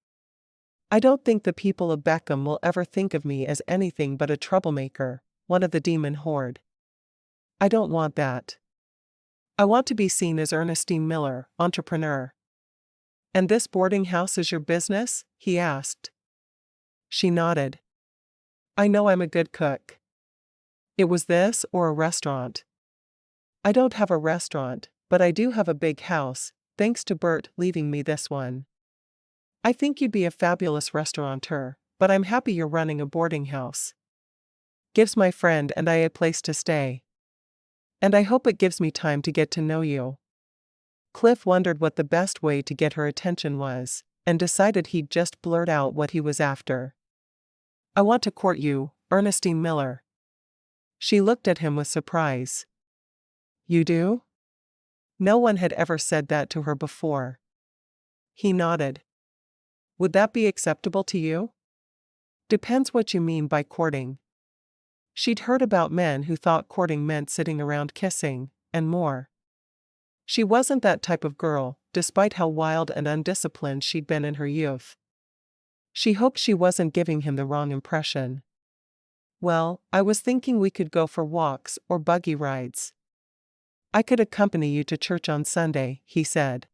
I don't think the people of Beckham will ever think of me as anything but a troublemaker, one of the demon horde. I don't want that. I want to be seen as Ernestine Miller, entrepreneur. And this boarding house is your business? He asked. She nodded. I know I'm a good cook. It was this or a restaurant. I don't have a restaurant, but I do have a big house, thanks to Bert leaving me this one. I think you'd be a fabulous restaurateur, but I'm happy you're running a boarding house. Gives my friend and I a place to stay. And I hope it gives me time to get to know you. Cliff wondered what the best way to get her attention was, and decided he'd just blurt out what he was after. I want to court you, Ernestine Miller. She looked at him with surprise. You do? No one had ever said that to her before. He nodded. Would that be acceptable to you? Depends what you mean by courting. She'd heard about men who thought courting meant sitting around kissing, and more. She wasn't that type of girl, despite how wild and undisciplined she'd been in her youth. She hoped she wasn't giving him the wrong impression. Well, I was thinking we could go for walks or buggy rides. I could accompany you to church on Sunday, he said.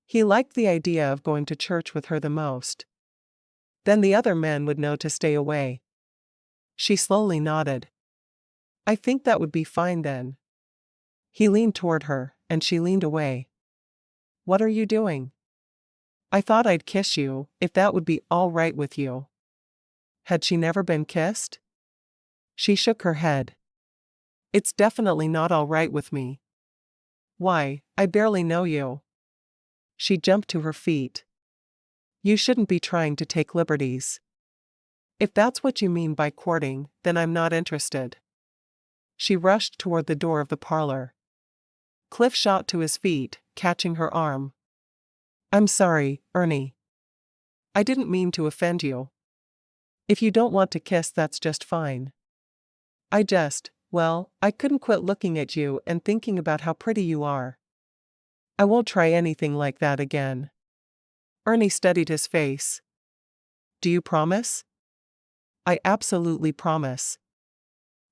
He liked the idea of going to church with her the most. Then the other men would know to stay away. She slowly nodded. I think that would be fine then. He leaned toward her, and she leaned away. What are you doing? I thought I'd kiss you, if that would be all right with you. Had she never been kissed? She shook her head. It's definitely not all right with me. Why, I barely know you. She jumped to her feet. You shouldn't be trying to take liberties. If that's what you mean by courting, then I'm not interested. She rushed toward the door of the parlor. Cliff shot to his feet, catching her arm. I'm sorry, Ernie. I didn't mean to offend you. If you don't want to kiss, that's just fine. I couldn't quit looking at you and thinking about how pretty you are. I won't try anything like that again. Ernie studied his face. Do you promise? I absolutely promise.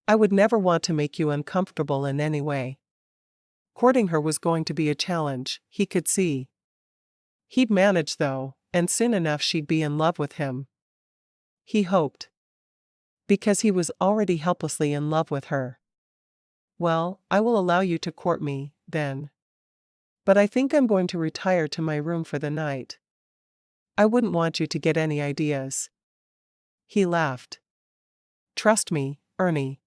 I would never want to make you uncomfortable in any way. Courting her was going to be a challenge, he could see. He'd manage though, and soon enough she'd be in love with him. He hoped. Because he was already helplessly in love with her. Well, I will allow you to court me, then. But I think I'm going to retire to my room for the night. I wouldn't want you to get any ideas. He laughed. Trust me, Ernie.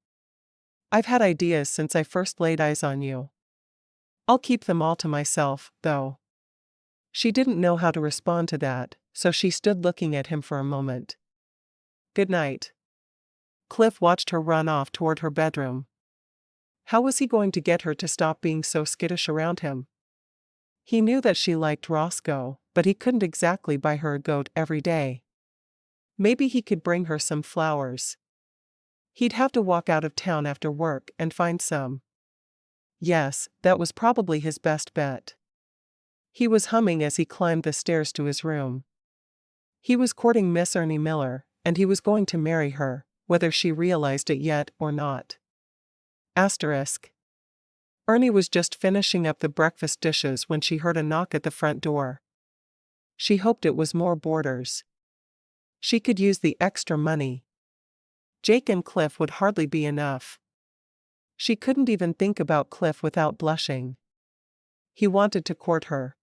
I've had ideas since I first laid eyes on you. I'll keep them all to myself, though. She didn't know how to respond to that, so she stood looking at him for a moment. Good night. Cliff watched her run off toward her bedroom. How was he going to get her to stop being so skittish around him? He knew that she liked Roscoe, but he couldn't exactly buy her a goat every day. Maybe he could bring her some flowers. He'd have to walk out of town after work and find some. Yes, that was probably his best bet. He was humming as he climbed the stairs to his room. He was courting Miss Ernie Miller, and he was going to marry her, whether she realized it yet or not. Asterisk. Ernie was just finishing up the breakfast dishes when she heard a knock at the front door. She hoped it was more boarders. She could use the extra money. Jake and Cliff would hardly be enough. She couldn't even think about Cliff without blushing. He wanted to court her.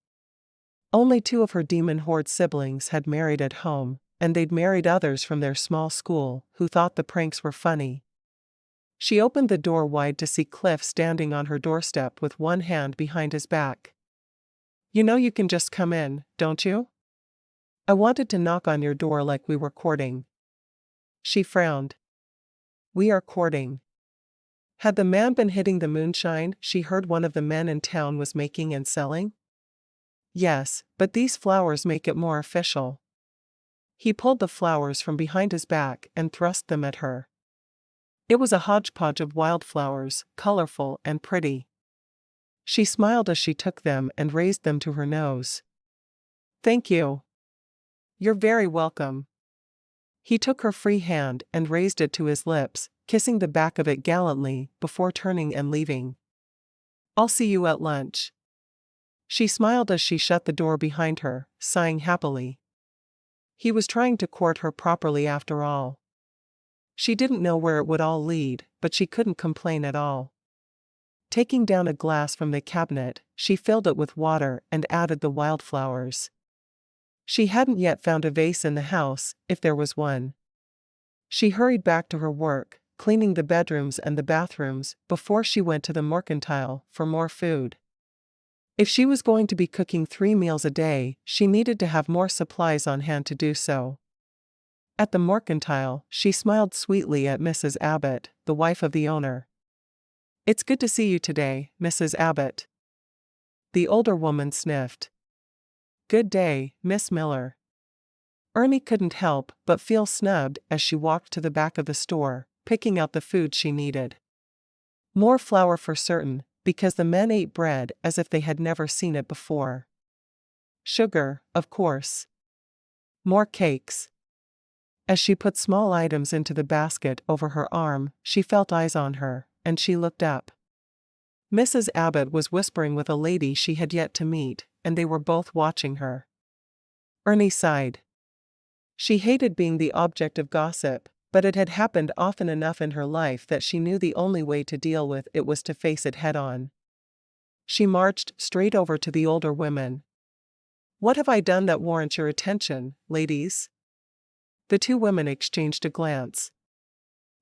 Only 2 of her demon horde siblings had married at home, and they'd married others from their small school who thought the pranks were funny. She opened the door wide to see Cliff standing on her doorstep with one hand behind his back. You know you can just come in, don't you? I wanted to knock on your door like we were courting. She frowned. We are courting. Had the man been hitting the moonshine she heard one of the men in town was making and selling? Yes, but these flowers make it more official. He pulled the flowers from behind his back and thrust them at her. It was a hodgepodge of wildflowers, colorful and pretty. She smiled as she took them and raised them to her nose. Thank you. You're very welcome. He took her free hand and raised it to his lips, kissing the back of it gallantly before turning and leaving. I'll see you at lunch. She smiled as she shut the door behind her, sighing happily. He was trying to court her properly after all. She didn't know where it would all lead, but she couldn't complain at all. Taking down a glass from the cabinet, she filled it with water and added the wildflowers. She hadn't yet found a vase in the house, if there was one. She hurried back to her work, cleaning the bedrooms and the bathrooms, before she went to the mercantile for more food. If she was going to be cooking 3 meals a day, she needed to have more supplies on hand to do so. At the mercantile, she smiled sweetly at Mrs. Abbott, the wife of the owner. It's good to see you today, Mrs. Abbott. The older woman sniffed. Good day, Miss Miller. Ernie couldn't help but feel snubbed as she walked to the back of the store, picking out the food she needed. More flour for certain, because the men ate bread as if they had never seen it before. Sugar, of course. More cakes. As she put small items into the basket over her arm, she felt eyes on her, and she looked up. Mrs. Abbott was whispering with a lady she had yet to meet, and they were both watching her. Ernie sighed. She hated being the object of gossip, but it had happened often enough in her life that she knew the only way to deal with it was to face it head-on. She marched straight over to the older women. What have I done that warrants your attention, ladies? The 2 women exchanged a glance.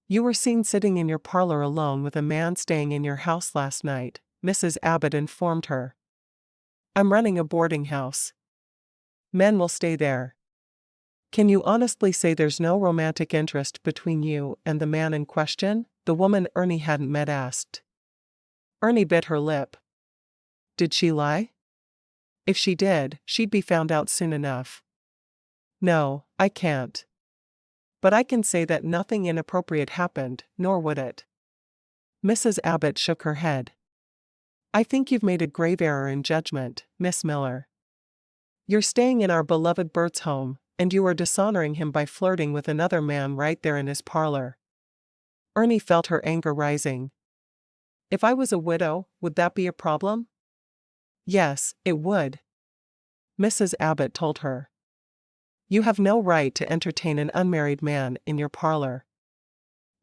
You were seen sitting in your parlor alone with a man staying in your house last night, Mrs. Abbott informed her. I'm running a boarding house. Men will stay there. Can you honestly say there's no romantic interest between you and the man in question? The woman Ernie hadn't met asked. Ernie bit her lip. Did she lie? If she did, she'd be found out soon enough. No, I can't. But I can say that nothing inappropriate happened, nor would it. Mrs. Abbott shook her head. I think you've made a grave error in judgment, Miss Miller. You're staying in our beloved Bert's home, and you are dishonoring him by flirting with another man right there in his parlor. Ernie felt her anger rising. If I was a widow, would that be a problem? Yes, it would. Mrs. Abbott told her. You have no right to entertain an unmarried man in your parlor.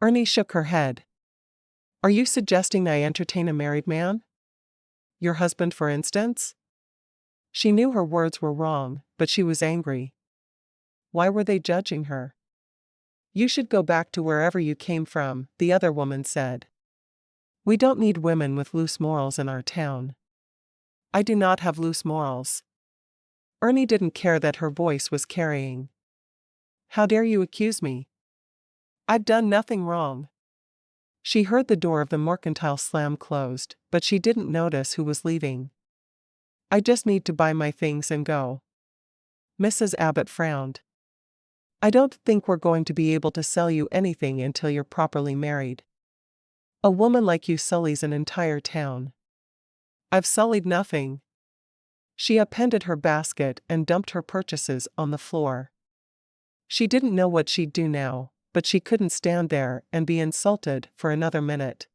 Ernie shook her head. Are you suggesting I entertain a married man? Your husband, for instance? She knew her words were wrong, but she was angry. Why were they judging her? You should go back to wherever you came from, the other woman said. We don't need women with loose morals in our town. I do not have loose morals. Ernie didn't care that her voice was carrying. How dare you accuse me? I've done nothing wrong. She heard the door of the mercantile slam closed, but she didn't notice who was leaving. I just need to buy my things and go. Mrs. Abbott frowned. I don't think we're going to be able to sell you anything until you're properly married. A woman like you sullies an entire town. I've sullied nothing. She appended her basket and dumped her purchases on the floor. She didn't know what she'd do now, but she couldn't stand there and be insulted for another minute.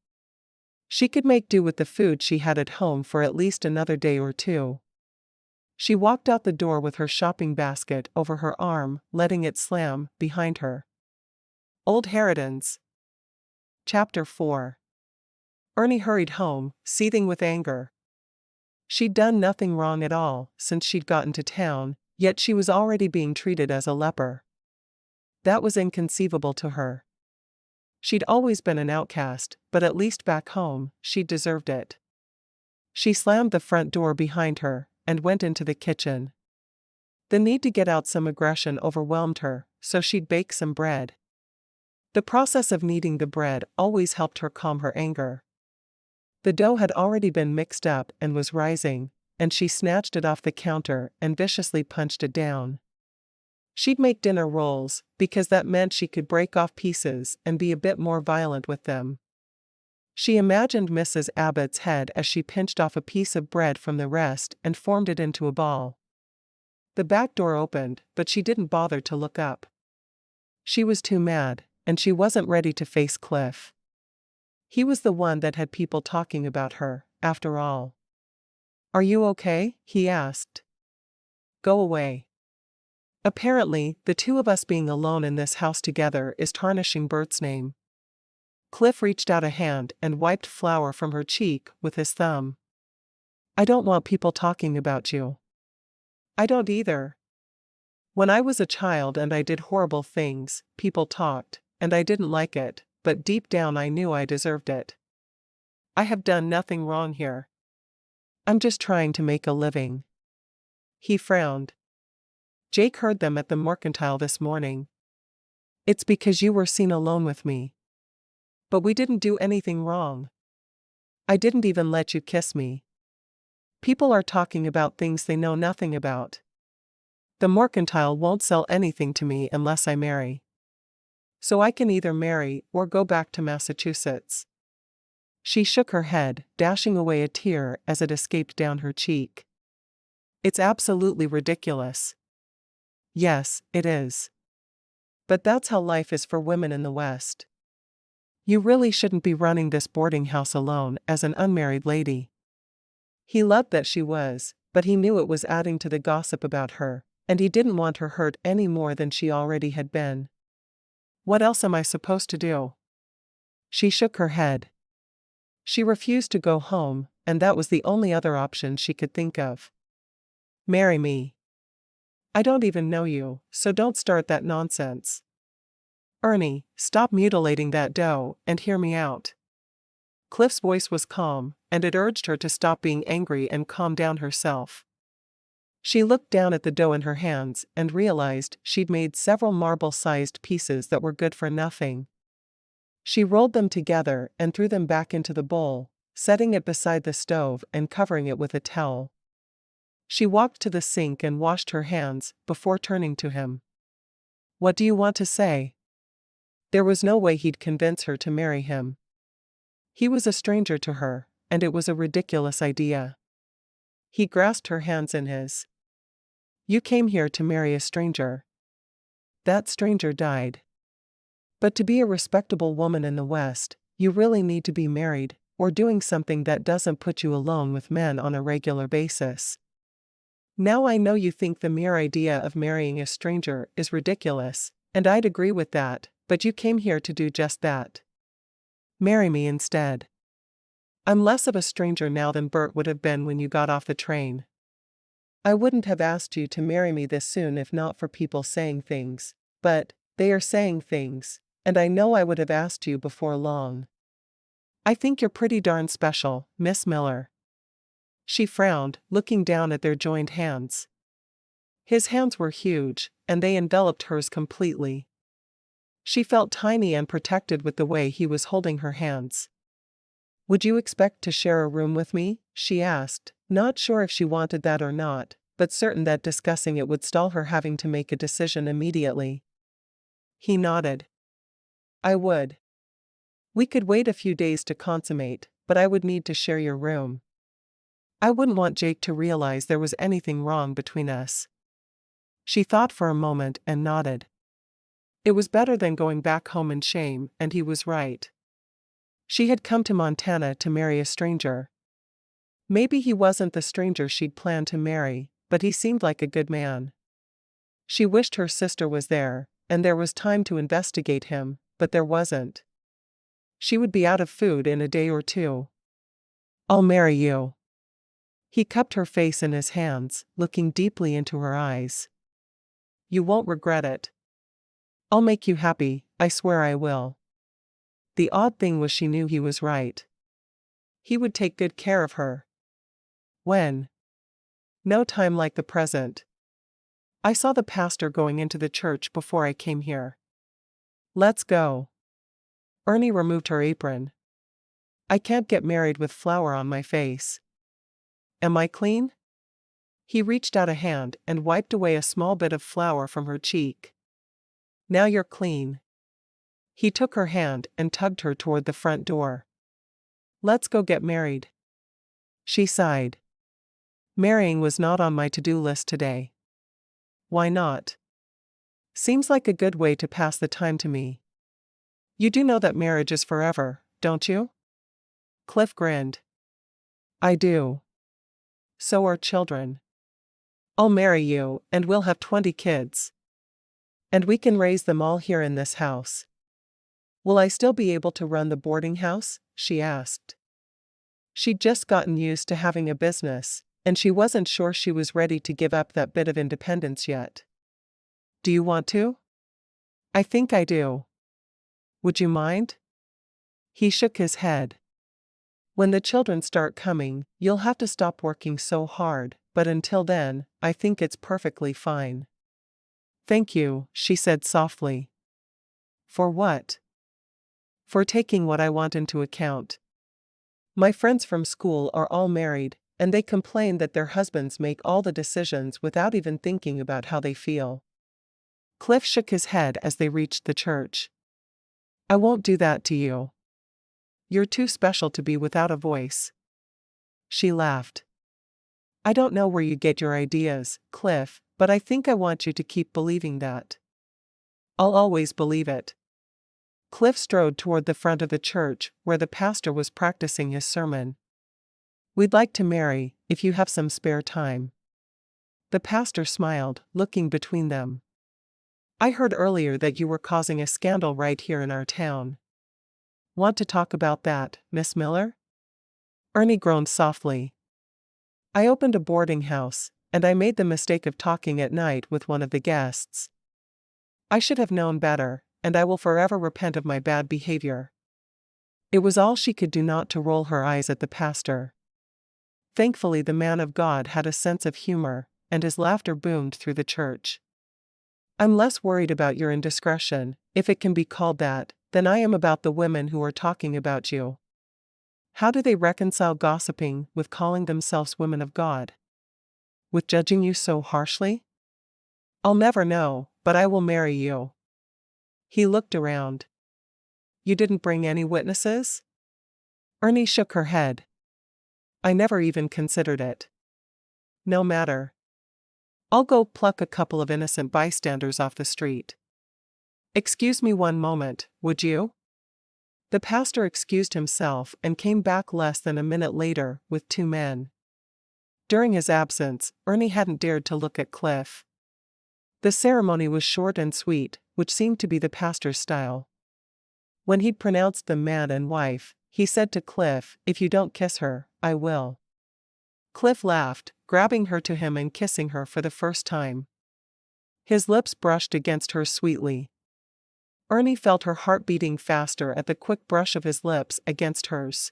She could make do with the food she had at home for at least another day or 2. She walked out the door with her shopping basket over her arm, letting it slam behind her. Old Harridans. Chapter 4. Ernie hurried home, seething with anger. She'd done nothing wrong at all since she'd gotten to town, yet she was already being treated as a leper. That was inconceivable to her. She'd always been an outcast, but at least back home, she deserved it. She slammed the front door behind her and went into the kitchen. The need to get out some aggression overwhelmed her, so she'd bake some bread. The process of kneading the bread always helped her calm her anger. The dough had already been mixed up and was rising, and she snatched it off the counter and viciously punched it down. She'd make dinner rolls, because that meant she could break off pieces and be a bit more violent with them. She imagined Mrs. Abbott's head as she pinched off a piece of bread from the rest and formed it into a ball. The back door opened, but she didn't bother to look up. She was too mad, and she wasn't ready to face Cliff. He was the one that had people talking about her, after all. "Are you okay?" he asked. "Go away. Apparently, the two of us being alone in this house together is tarnishing Bert's name." Cliff reached out a hand and wiped flour from her cheek with his thumb. "I don't want people talking about you." "I don't either. When I was a child and I did horrible things, people talked, and I didn't like it, but deep down I knew I deserved it. I have done nothing wrong here. I'm just trying to make a living." He frowned. "Jake heard them at the mercantile this morning. It's because you were seen alone with me. But we didn't do anything wrong. I didn't even let you kiss me. People are talking about things they know nothing about. The mercantile won't sell anything to me unless I marry. So I can either marry or go back to Massachusetts." She shook her head, dashing away a tear as it escaped down her cheek. "It's absolutely ridiculous." "Yes, it is. But that's how life is for women in the West. You really shouldn't be running this boarding house alone as an unmarried lady." He loved that she was, but he knew it was adding to the gossip about her, and he didn't want her hurt any more than she already had been. "What else am I supposed to do?" She shook her head. She refused to go home, and that was the only other option she could think of. "Marry me." "I don't even know you, so don't start that nonsense." "Ernie, stop mutilating that dough and hear me out." Cliff's voice was calm, and it urged her to stop being angry and calm down herself. She looked down at the dough in her hands and realized she'd made several marble-sized pieces that were good for nothing. She rolled them together and threw them back into the bowl, setting it beside the stove and covering it with a towel. She walked to the sink and washed her hands before turning to him. "What do you want to say?" There was no way he'd convince her to marry him. He was a stranger to her, and it was a ridiculous idea. He grasped her hands in his. "You came here to marry a stranger. That stranger died. But to be a respectable woman in the West, you really need to be married, or doing something that doesn't put you alone with men on a regular basis. Now I know you think the mere idea of marrying a stranger is ridiculous, and I'd agree with that, but you came here to do just that. Marry me instead. I'm less of a stranger now than Bert would have been when you got off the train. I wouldn't have asked you to marry me this soon if not for people saying things, but they are saying things, and I know I would have asked you before long. I think you're pretty darn special, Miss Miller." She frowned, looking down at their joined hands. His hands were huge, and they enveloped hers completely. She felt tiny and protected with the way he was holding her hands. "Would you expect to share a room with me?" she asked, not sure if she wanted that or not, but certain that discussing it would stall her having to make a decision immediately. He nodded. "I would. We could wait a few days to consummate, but I would need to share your room. I wouldn't want Jake to realize there was anything wrong between us." She thought for a moment and nodded. It was better than going back home in shame, and he was right. She had come to Montana to marry a stranger. Maybe he wasn't the stranger she'd planned to marry, but he seemed like a good man. She wished her sister was there, and there was time to investigate him, but there wasn't. She would be out of food in a day or two. "I'll marry you." He cupped her face in his hands, looking deeply into her eyes. "You won't regret it. I'll make you happy, I swear I will." The odd thing was she knew he was right. He would take good care of her. When? No time like the present. I saw the pastor going into the church before I came here. Let's go. Ernie removed her apron. I can't get married with flour on my face. Am I clean? He reached out a hand and wiped away a small bit of flour from her cheek. Now you're clean. He took her hand and tugged her toward the front door. Let's go get married. She sighed. Marrying was not on my to-do list today. Why not? Seems like a good way to pass the time to me. You do know that marriage is forever, don't you? Cliff grinned. I do. So are children. I'll marry you, and we'll have 20 kids. And we can raise them all here in this house. Will I still be able to run the boarding house? She asked. She'd just gotten used to having a business, and she wasn't sure she was ready to give up that bit of independence yet. Do you want to? I think I do. Would you mind? He shook his head. When the children start coming, you'll have to stop working so hard, but until then, I think it's perfectly fine. Thank you, she said softly. For what? For taking what I want into account. My friends from school are all married, and they complain that their husbands make all the decisions without even thinking about how they feel. Cliff shook his head as they reached the church. I won't do that to you. You're too special to be without a voice. She laughed. I don't know where you get your ideas, Cliff, but I think I want you to keep believing that. I'll always believe it. Cliff strode toward the front of the church where the pastor was practicing his sermon. We'd like to marry, if you have some spare time. The pastor smiled, looking between them. I heard earlier that you were causing a scandal right here in our town. Want to talk about that, Miss Miller? Ernie groaned softly. I opened a boarding house, and I made the mistake of talking at night with one of the guests. I should have known better, and I will forever repent of my bad behavior. It was all she could do not to roll her eyes at the pastor. Thankfully the man of God had a sense of humor, and his laughter boomed through the church. I'm less worried about your indiscretion, if it can be called that, than I am about the women who are talking about you. How do they reconcile gossiping with calling themselves women of God? With judging you so harshly? I'll never know, but I will marry you. He looked around. You didn't bring any witnesses? Ernie shook her head. I never even considered it. No matter. I'll go pluck a couple of innocent bystanders off the street. Excuse me one moment, would you? The pastor excused himself and came back less than a minute later with 2 men. During his absence, Ernie hadn't dared to look at Cliff. The ceremony was short and sweet, which seemed to be the pastor's style. When he'd pronounced them man and wife, he said to Cliff, If you don't kiss her, I will. Cliff laughed, grabbing her to him and kissing her for the first time. His lips brushed against hers sweetly. Ernie felt her heart beating faster at the quick brush of his lips against hers.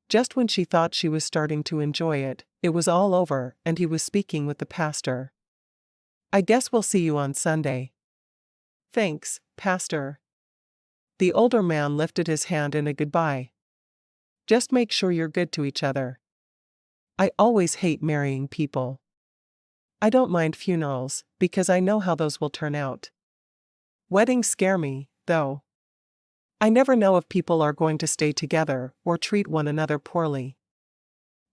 Just when she thought she was starting to enjoy it, it was all over and he was speaking with the pastor. I guess we'll see you on Sunday. Thanks, Pastor. The older man lifted his hand in a goodbye. Just make sure you're good to each other. I always hate marrying people. I don't mind funerals, because I know how those will turn out. Weddings scare me, though. I never know if people are going to stay together or treat one another poorly.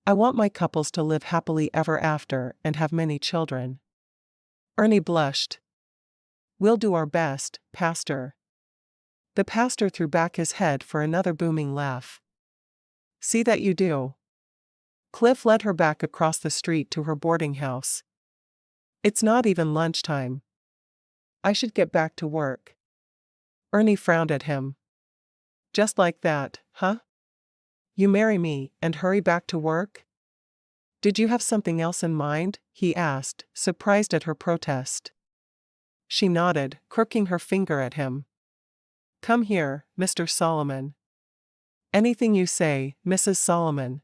I want my couples to live happily ever after and have many children. Ernie blushed. We'll do our best, Pastor. The pastor threw back his head for another booming laugh. See that you do. Cliff led her back across the street to her boarding house. It's not even lunchtime. I should get back to work. Ernie frowned at him. Just like that, huh? You marry me and hurry back to work? Did you have something else in mind? He asked, surprised at her protest. She nodded, crooking her finger at him. Come here, Mr. Solomon. Anything you say, Mrs. Solomon.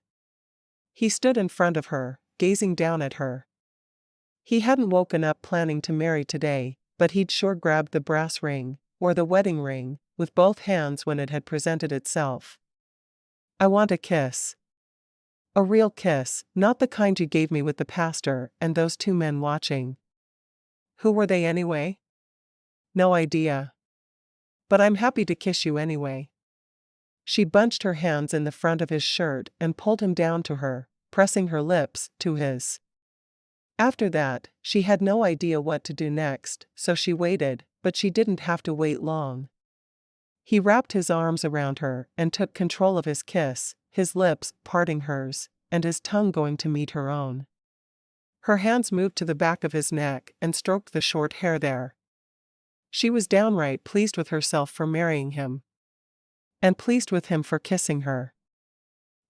He stood in front of her, gazing down at her. He hadn't woken up planning to marry today, but he'd sure grabbed the brass ring, or the wedding ring, with both hands when it had presented itself. I want a kiss. A real kiss, not the kind you gave me with the pastor and those two men watching. Who were they anyway? No idea. But I'm happy to kiss you anyway. She bunched her hands in the front of his shirt and pulled him down to her, pressing her lips to his. After that, she had no idea what to do next, so she waited, but she didn't have to wait long. He wrapped his arms around her and took control of his kiss, his lips parting hers, and his tongue going to meet her own. Her hands moved to the back of his neck and stroked the short hair there. She was downright pleased with herself for marrying him. And pleased with him for kissing her.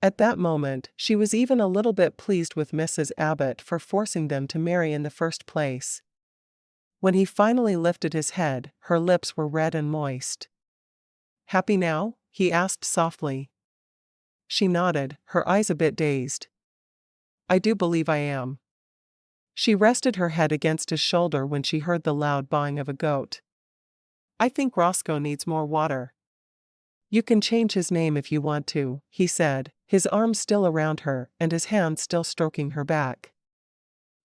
At that moment, she was even a little bit pleased with Mrs. Abbott for forcing them to marry in the first place. When he finally lifted his head, her lips were red and moist. Happy now? He asked softly. She nodded, her eyes a bit dazed. I do believe I am. She rested her head against his shoulder when she heard the loud baaing of a goat. I think Roscoe needs more water. You can change his name if you want to, he said, his arms still around her and his hands still stroking her back.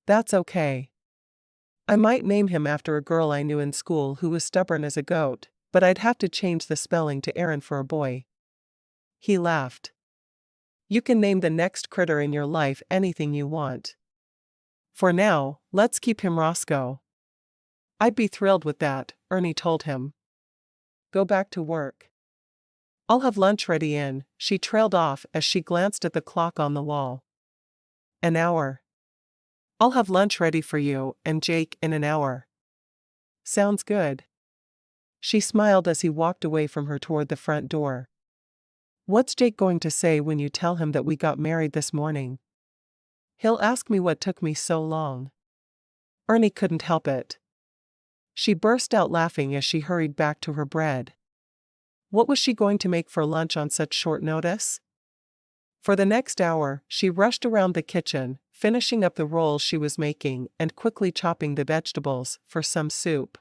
That's okay. I might name him after a girl I knew in school who was stubborn as a goat, but I'd have to change the spelling to Aaron for a boy. He laughed. You can name the next critter in your life anything you want. For now, let's keep him Roscoe. I'd be thrilled with that, Ernie told him. Go back to work. I'll have lunch ready in, she trailed off as she glanced at the clock on the wall. An hour. I'll have lunch ready for you and Jake in an hour. Sounds good. She smiled as he walked away from her toward the front door. What's Jake going to say when you tell him that we got married this morning? He'll ask me what took me so long. Ernie couldn't help it. She burst out laughing as she hurried back to her bread. What was she going to make for lunch on such short notice? For the next hour, she rushed around the kitchen, finishing up the rolls she was making and quickly chopping the vegetables for some soup.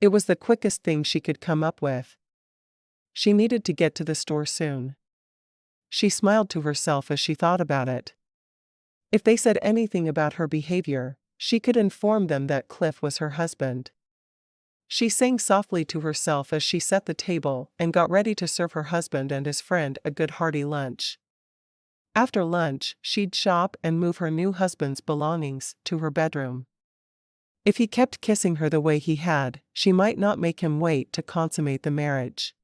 It was the quickest thing she could come up with. She needed to get to the store soon. She smiled to herself as she thought about it. If they said anything about her behavior, she could inform them that Cliff was her husband. She sang softly to herself as she set the table and got ready to serve her husband and his friend a good hearty lunch. After lunch, she'd shop and move her new husband's belongings to her bedroom. If he kept kissing her the way he had, she might not make him wait to consummate the marriage.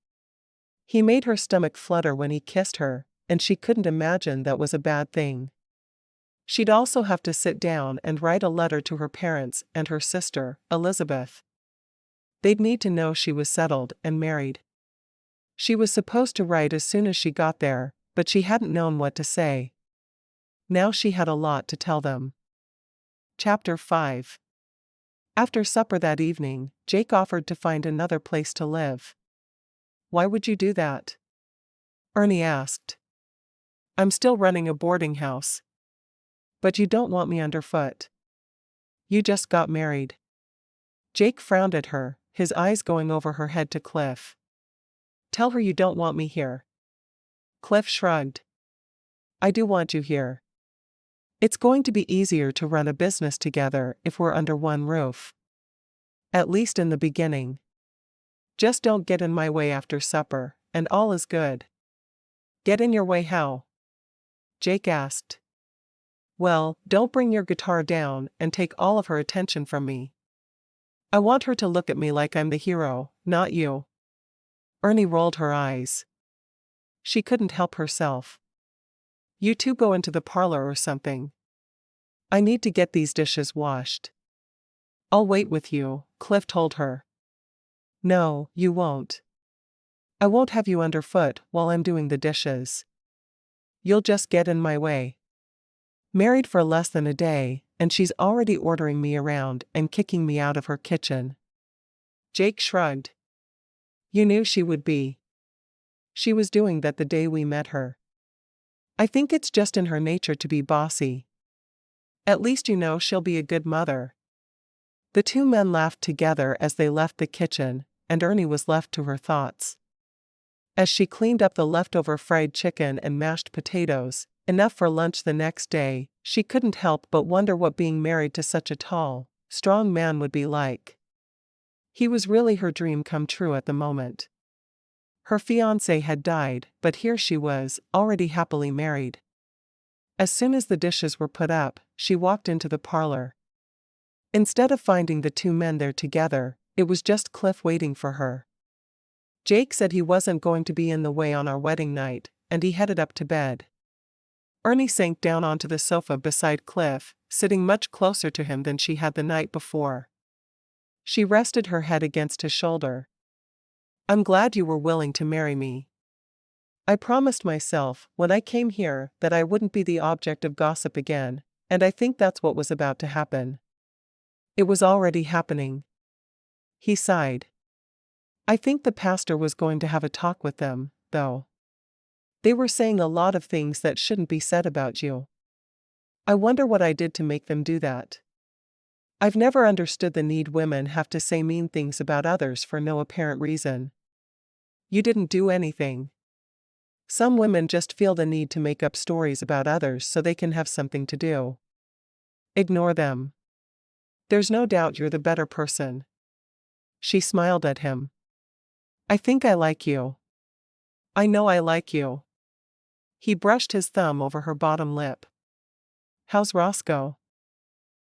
He made her stomach flutter when he kissed her, and she couldn't imagine that was a bad thing. She'd also have to sit down and write a letter to her parents and her sister, Elizabeth. They'd need to know she was settled and married. She was supposed to write as soon as she got there, but she hadn't known what to say. Now she had a lot to tell them. Chapter 5. After supper that evening, Jake offered to find another place to live. Why would you do that? Ernie asked. I'm still running a boarding house. But you don't want me underfoot. You just got married. Jake frowned at her, his eyes going over her head to Cliff. Tell her you don't want me here. Cliff shrugged. I do want you here. It's going to be easier to run a business together if we're under one roof. At least in the beginning. Just don't get in my way after supper, and all is good. Get in your way how? Jake asked. Well, don't bring your guitar down and take all of her attention from me. I want her to look at me like I'm the hero, not you. Ernie rolled her eyes. She couldn't help herself. You two go into the parlor or something. I need to get these dishes washed. I'll wait with you, Cliff told her. No, you won't. I won't have you underfoot while I'm doing the dishes. You'll just get in my way. Married for less than a day, and she's already ordering me around and kicking me out of her kitchen. Jake shrugged. You knew she would be. She was doing that the day we met her. I think it's just in her nature to be bossy. At least you know she'll be a good mother. The two men laughed together as they left the kitchen, and Ernie was left to her thoughts. As she cleaned up the leftover fried chicken and mashed potatoes, enough for lunch the next day, she couldn't help but wonder what being married to such a tall, strong man would be like. He was really her dream come true at the moment. Her fiancé had died, but here she was, already happily married. As soon as the dishes were put up, she walked into the parlor. Instead of finding the two men there together, it was just Cliff waiting for her. Jake said he wasn't going to be in the way on our wedding night, and he headed up to bed. Ernie sank down onto the sofa beside Cliff, sitting much closer to him than she had the night before. She rested her head against his shoulder. "I'm glad you were willing to marry me. I promised myself, when I came here, that I wouldn't be the object of gossip again, and I think that's what was about to happen." It was already happening. He sighed. "I think the pastor was going to have a talk with them, though. They were saying a lot of things that shouldn't be said about you. I wonder what I did to make them do that. I've never understood the need women have to say mean things about others for no apparent reason." "You didn't do anything. Some women just feel the need to make up stories about others so they can have something to do. Ignore them. There's no doubt you're the better person." She smiled at him. "I think I like you. I know I like you." He brushed his thumb over her bottom lip. "How's Roscoe?"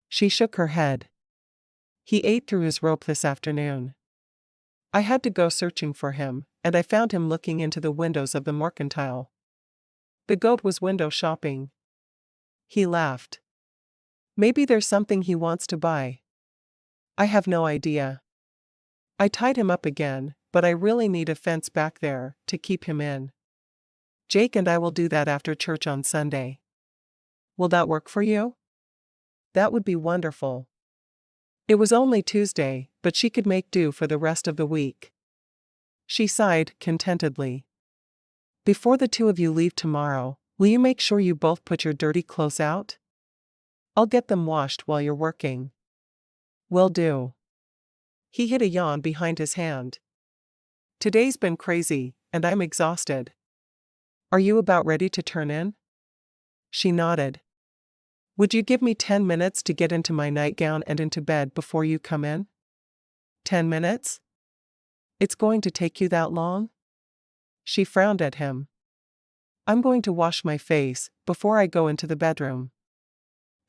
She shook her head. "He ate through his rope this afternoon. I had to go searching for him, and I found him looking into the windows of the mercantile. The goat was window shopping." He laughed. "Maybe there's something he wants to buy. I have no idea. I tied him up again, but I really need a fence back there to keep him in. Jake and I will do that after church on Sunday. Will that work for you?" "That would be wonderful." It was only Tuesday, but she could make do for the rest of the week. She sighed contentedly. "Before the two of you leave tomorrow, will you make sure you both put your dirty clothes out? I'll get them washed while you're working." "Will do." He hid a yawn behind his hand. "Today's been crazy, and I'm exhausted. Are you about ready to turn in?" She nodded. "Would you give me 10 minutes to get into my nightgown and into bed before you come in?" 10 minutes? It's going to take you that long?" She frowned at him. "I'm going to wash my face before I go into the bedroom.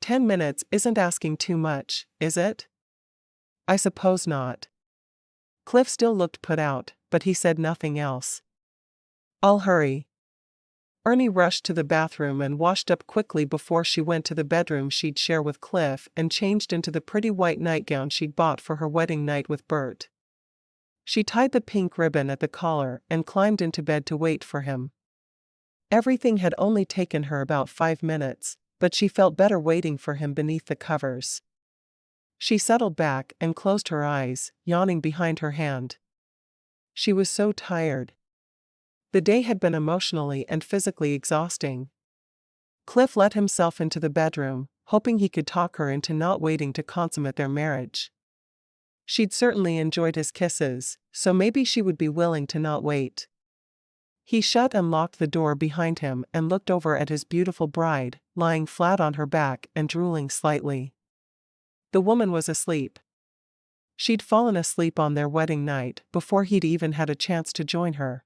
10 minutes isn't asking too much, is it?" "I suppose not." Cliff still looked put out, but he said nothing else. "I'll hurry." Ernie rushed to the bathroom and washed up quickly before she went to the bedroom she'd share with Cliff and changed into the pretty white nightgown she'd bought for her wedding night with Bert. She tied the pink ribbon at the collar and climbed into bed to wait for him. Everything had only taken her about 5 minutes, but she felt better waiting for him beneath the covers. She settled back and closed her eyes, yawning behind her hand. She was so tired. The day had been emotionally and physically exhausting. Cliff let himself into the bedroom, hoping he could talk her into not waiting to consummate their marriage. She'd certainly enjoyed his kisses, so maybe she would be willing to not wait. He shut and locked the door behind him and looked over at his beautiful bride, lying flat on her back and drooling slightly. The woman was asleep. She'd fallen asleep on their wedding night before he'd even had a chance to join her.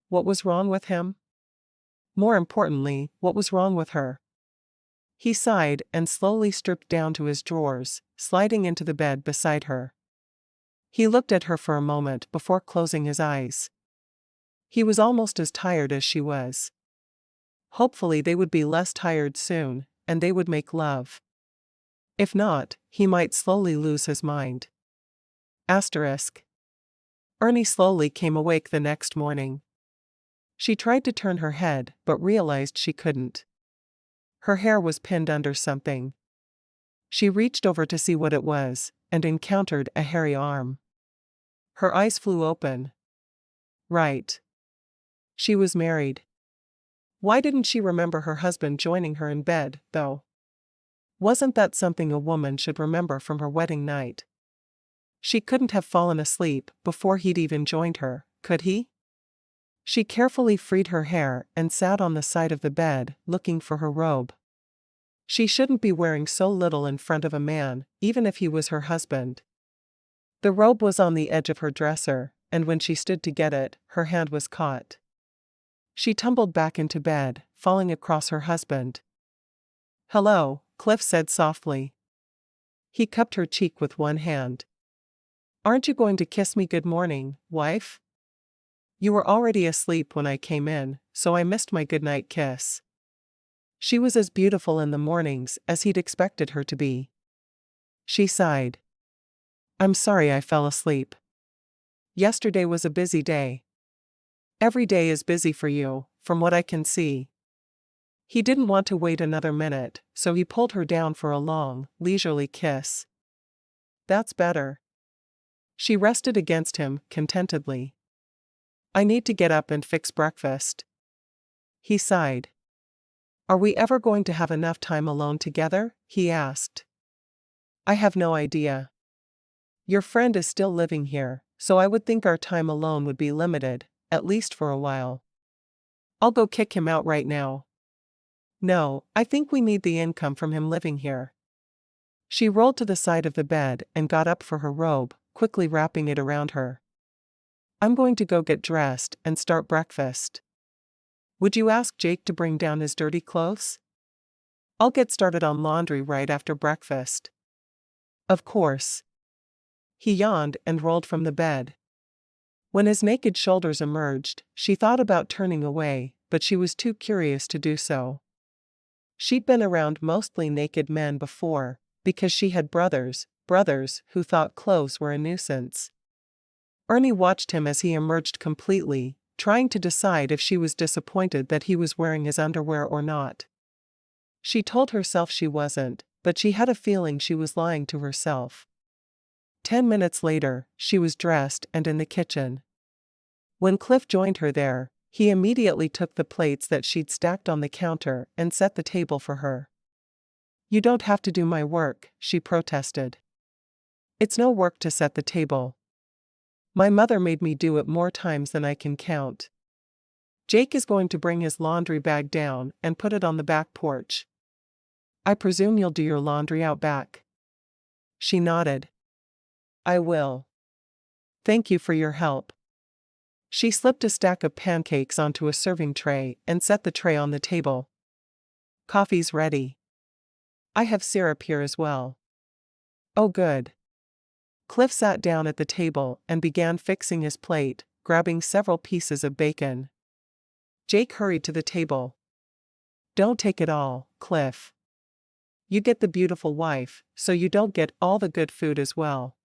What was wrong with him? More importantly, what was wrong with her? He sighed and slowly stripped down to his drawers, sliding into the bed beside her. He looked at her for a moment before closing his eyes. He was almost as tired as she was. Hopefully they would be less tired soon, and they would make love. If not, he might slowly lose his mind. Asterisk. Ernie slowly came awake the next morning. She tried to turn her head but realized she couldn't. Her hair was pinned under something. She reached over to see what it was, and encountered a hairy arm. Her eyes flew open. Right. She was married. Why didn't she remember her husband joining her in bed, though? Wasn't that something a woman should remember from her wedding night? She couldn't have fallen asleep before he'd even joined her, could he? She carefully freed her hair and sat on the side of the bed, looking for her robe. She shouldn't be wearing so little in front of a man, even if he was her husband. The robe was on the edge of her dresser, and when she stood to get it, her hand was caught. She tumbled back into bed, falling across her husband. "Hello," Cliff said softly. He cupped her cheek with one hand. "Aren't you going to kiss me good morning, wife? You were already asleep when I came in, so I missed my goodnight kiss." She was as beautiful in the mornings as he'd expected her to be. She sighed. "I'm sorry I fell asleep. Yesterday was a busy day." "Every day is busy for you, from what I can see." He didn't want to wait another minute, so he pulled her down for a long, leisurely kiss. "That's better." She rested against him, contentedly. "I need to get up and fix breakfast." He sighed. "Are we ever going to have enough time alone together?" he asked. "I have no idea. Your friend is still living here, so I would think our time alone would be limited, at least for a while. I'll go kick him out right now." "No, I think we need the income from him living here." She rolled to the side of the bed and got up for her robe, quickly wrapping it around her. "I'm going to go get dressed and start breakfast. Would you ask Jake to bring down his dirty clothes? I'll get started on laundry right after breakfast." "Of course." He yawned and rolled from the bed. When his naked shoulders emerged, she thought about turning away, but she was too curious to do so. She'd been around mostly naked men before, because she had brothers who thought clothes were a nuisance. Ernie watched him as he emerged completely, trying to decide if she was disappointed that he was wearing his underwear or not. She told herself she wasn't, but she had a feeling she was lying to herself. 10 minutes later, she was dressed and in the kitchen. When Cliff joined her there, he immediately took the plates that she'd stacked on the counter and set the table for her. "You don't have to do my work," she protested. "It's no work to set the table. My mother made me do it more times than I can count. Jake is going to bring his laundry bag down and put it on the back porch. I presume you'll do your laundry out back?" She nodded. "I will. Thank you for your help." She slipped a stack of pancakes onto a serving tray and set the tray on the table. "Coffee's ready. I have syrup here as well." "Oh good." Cliff sat down at the table and began fixing his plate, grabbing several pieces of bacon. Jake hurried to the table. "Don't take it all, Cliff. You get the beautiful wife, so you don't get all the good food as well.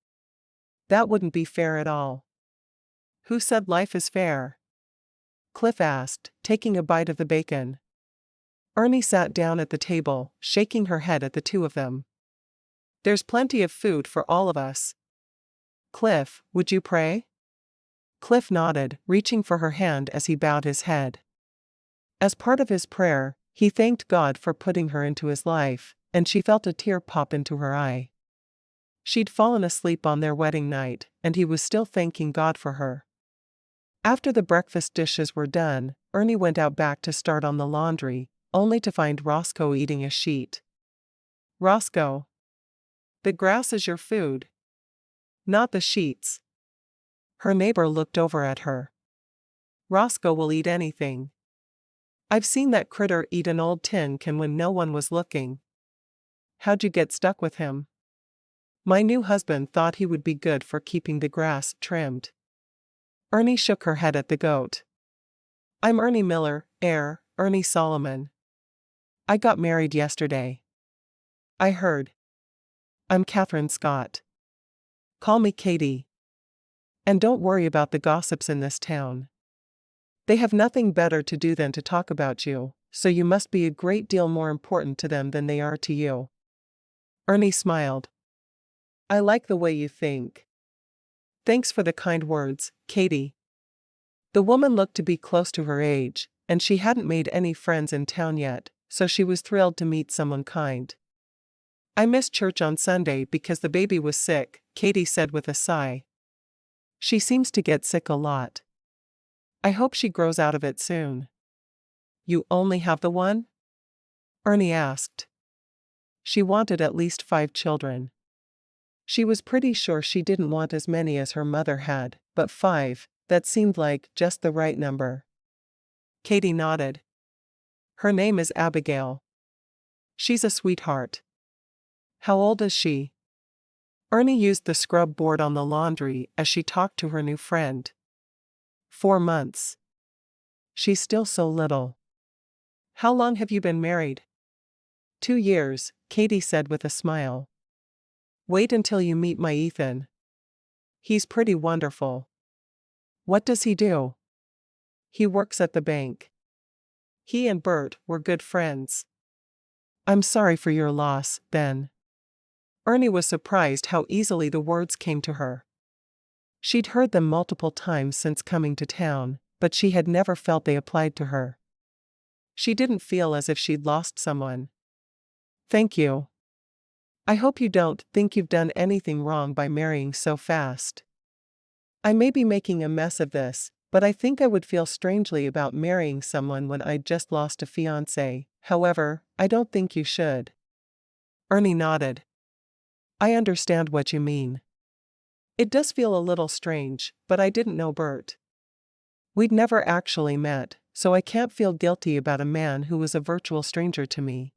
That wouldn't be fair at all." "Who said life is fair?" Cliff asked, taking a bite of the bacon. Ernie sat down at the table, shaking her head at the two of them. "There's plenty of food for all of us." "Cliff, would you pray?" Cliff nodded, reaching for her hand as he bowed his head. As part of his prayer, he thanked God for putting her into his life, and she felt a tear pop into her eye. She'd fallen asleep on their wedding night, and he was still thanking God for her. After the breakfast dishes were done, Ernie went out back to start on the laundry, only to find Roscoe eating a sheet. "Roscoe, the grass is your food, not the sheets." Her neighbor looked over at her. "Roscoe will eat anything. I've seen that critter eat an old tin can when no one was looking." "How'd you get stuck with him?" "My new husband thought he would be good for keeping the grass trimmed." Ernie shook her head at the goat. "I'm Ernie Miller, Ernie Solomon. I got married yesterday." "I heard." "I'm Catherine Scott. Call me Katie. And don't worry about the gossips in this town. They have nothing better to do than to talk about you, so you must be a great deal more important to them than they are to you." Ernie smiled. "I like the way you think. Thanks for the kind words, Katie." The woman looked to be close to her age, and she hadn't made any friends in town yet, so she was thrilled to meet someone kind. I missed church on Sunday because the baby was sick, Katie said with a sigh. She seems to get sick a lot. I hope she grows out of it soon. You only have the one? Ernie asked. She wanted at least 5 children. She was pretty sure she didn't want as many as her mother had, but 5, that seemed like just the right number. Katie nodded. Her name is Abigail. She's a sweetheart. How old is she? Ernie used the scrub board on the laundry as she talked to her new friend. 4 months. She's still so little. How long have you been married? 2 years, Katie said with a smile. Wait until you meet my Ethan. He's pretty wonderful. What does he do? He works at the bank. He and Bert were good friends. I'm sorry for your loss, Ben. Ernie was surprised how easily the words came to her. She'd heard them multiple times since coming to town, but she had never felt they applied to her. She didn't feel as if she'd lost someone. Thank you. I hope you don't think you've done anything wrong by marrying so fast. I may be making a mess of this, but I think I would feel strangely about marrying someone when I'd just lost a fiancé. However, I don't think you should. Ernie nodded. I understand what you mean. It does feel a little strange, but I didn't know Bert. We'd never actually met, so I can't feel guilty about a man who was a virtual stranger to me.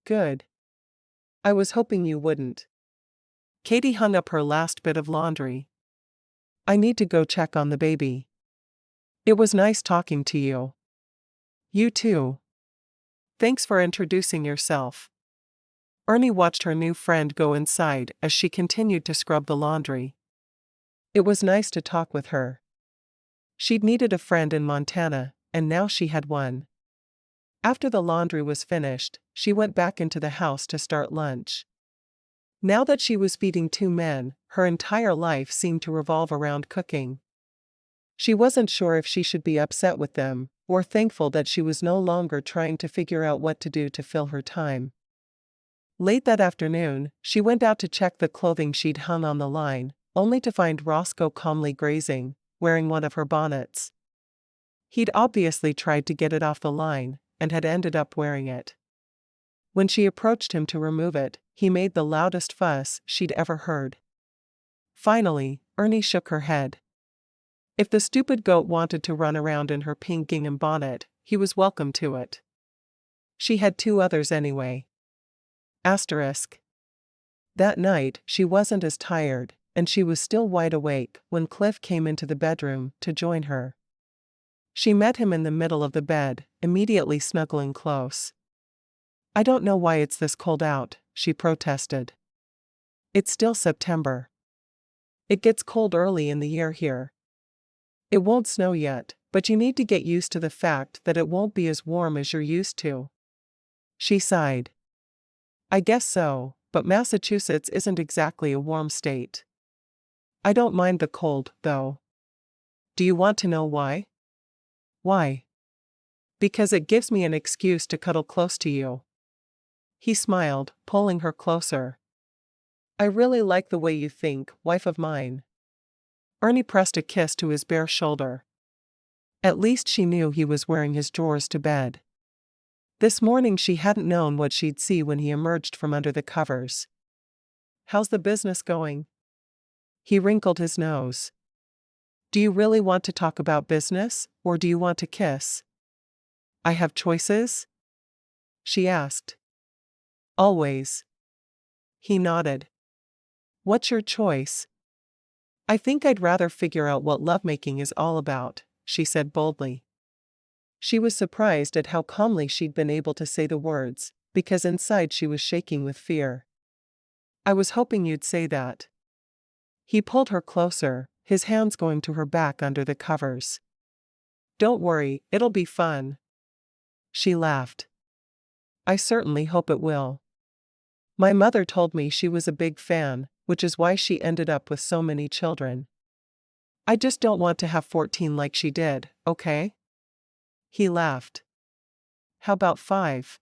Good. I was hoping you wouldn't. Katie hung up her last bit of laundry. I need to go check on the baby. It was nice talking to you. You too. Thanks for introducing yourself. Ernie watched her new friend go inside as she continued to scrub the laundry. It was nice to talk with her. She'd needed a friend in Montana, and now she had one. After the laundry was finished, she went back into the house to start lunch. Now that she was feeding 2 men, her entire life seemed to revolve around cooking. She wasn't sure if she should be upset with them, or thankful that she was no longer trying to figure out what to do to fill her time. Late that afternoon, she went out to check the clothing she'd hung on the line, only to find Roscoe calmly grazing, wearing one of her bonnets. He'd obviously tried to get it off the line, and had ended up wearing it. When she approached him to remove it, he made the loudest fuss she'd ever heard. Finally, Ernie shook her head. If the stupid goat wanted to run around in her pink gingham bonnet, he was welcome to it. She had 2 others anyway. Asterisk. That night, she wasn't as tired, and she was still wide awake when Cliff came into the bedroom to join her. She met him in the middle of the bed, immediately snuggling close. I don't know why it's this cold out, she protested. It's still September. It gets cold early in the year here. It won't snow yet, but you need to get used to the fact that it won't be as warm as you're used to. She sighed. I guess so, but Massachusetts isn't exactly a warm state. I don't mind the cold, though. Do you want to know why? Why? Because it gives me an excuse to cuddle close to you. He smiled, pulling her closer. I really like the way you think, wife of mine. Ernie pressed a kiss to his bare shoulder. At least she knew he was wearing his drawers to bed. This morning she hadn't known what she'd see when he emerged from under the covers. How's the business going? He wrinkled his nose. Do you really want to talk about business, or do you want to kiss? I have choices? She asked. Always. He nodded. What's your choice? I think I'd rather figure out what lovemaking is all about, she said boldly. She was surprised at how calmly she'd been able to say the words, because inside she was shaking with fear. I was hoping you'd say that. He pulled her closer, his hands going to her back under the covers. Don't worry, it'll be fun. She laughed. I certainly hope it will. My mother told me she was a big fan, which is why she ended up with so many children. I just don't want to have 14 like she did, okay? He laughed. How about 5?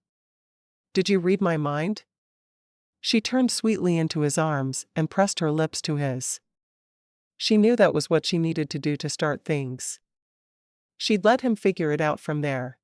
Did you read my mind? She turned sweetly into his arms and pressed her lips to his. She knew that was what she needed to do to start things. She'd let him figure it out from there.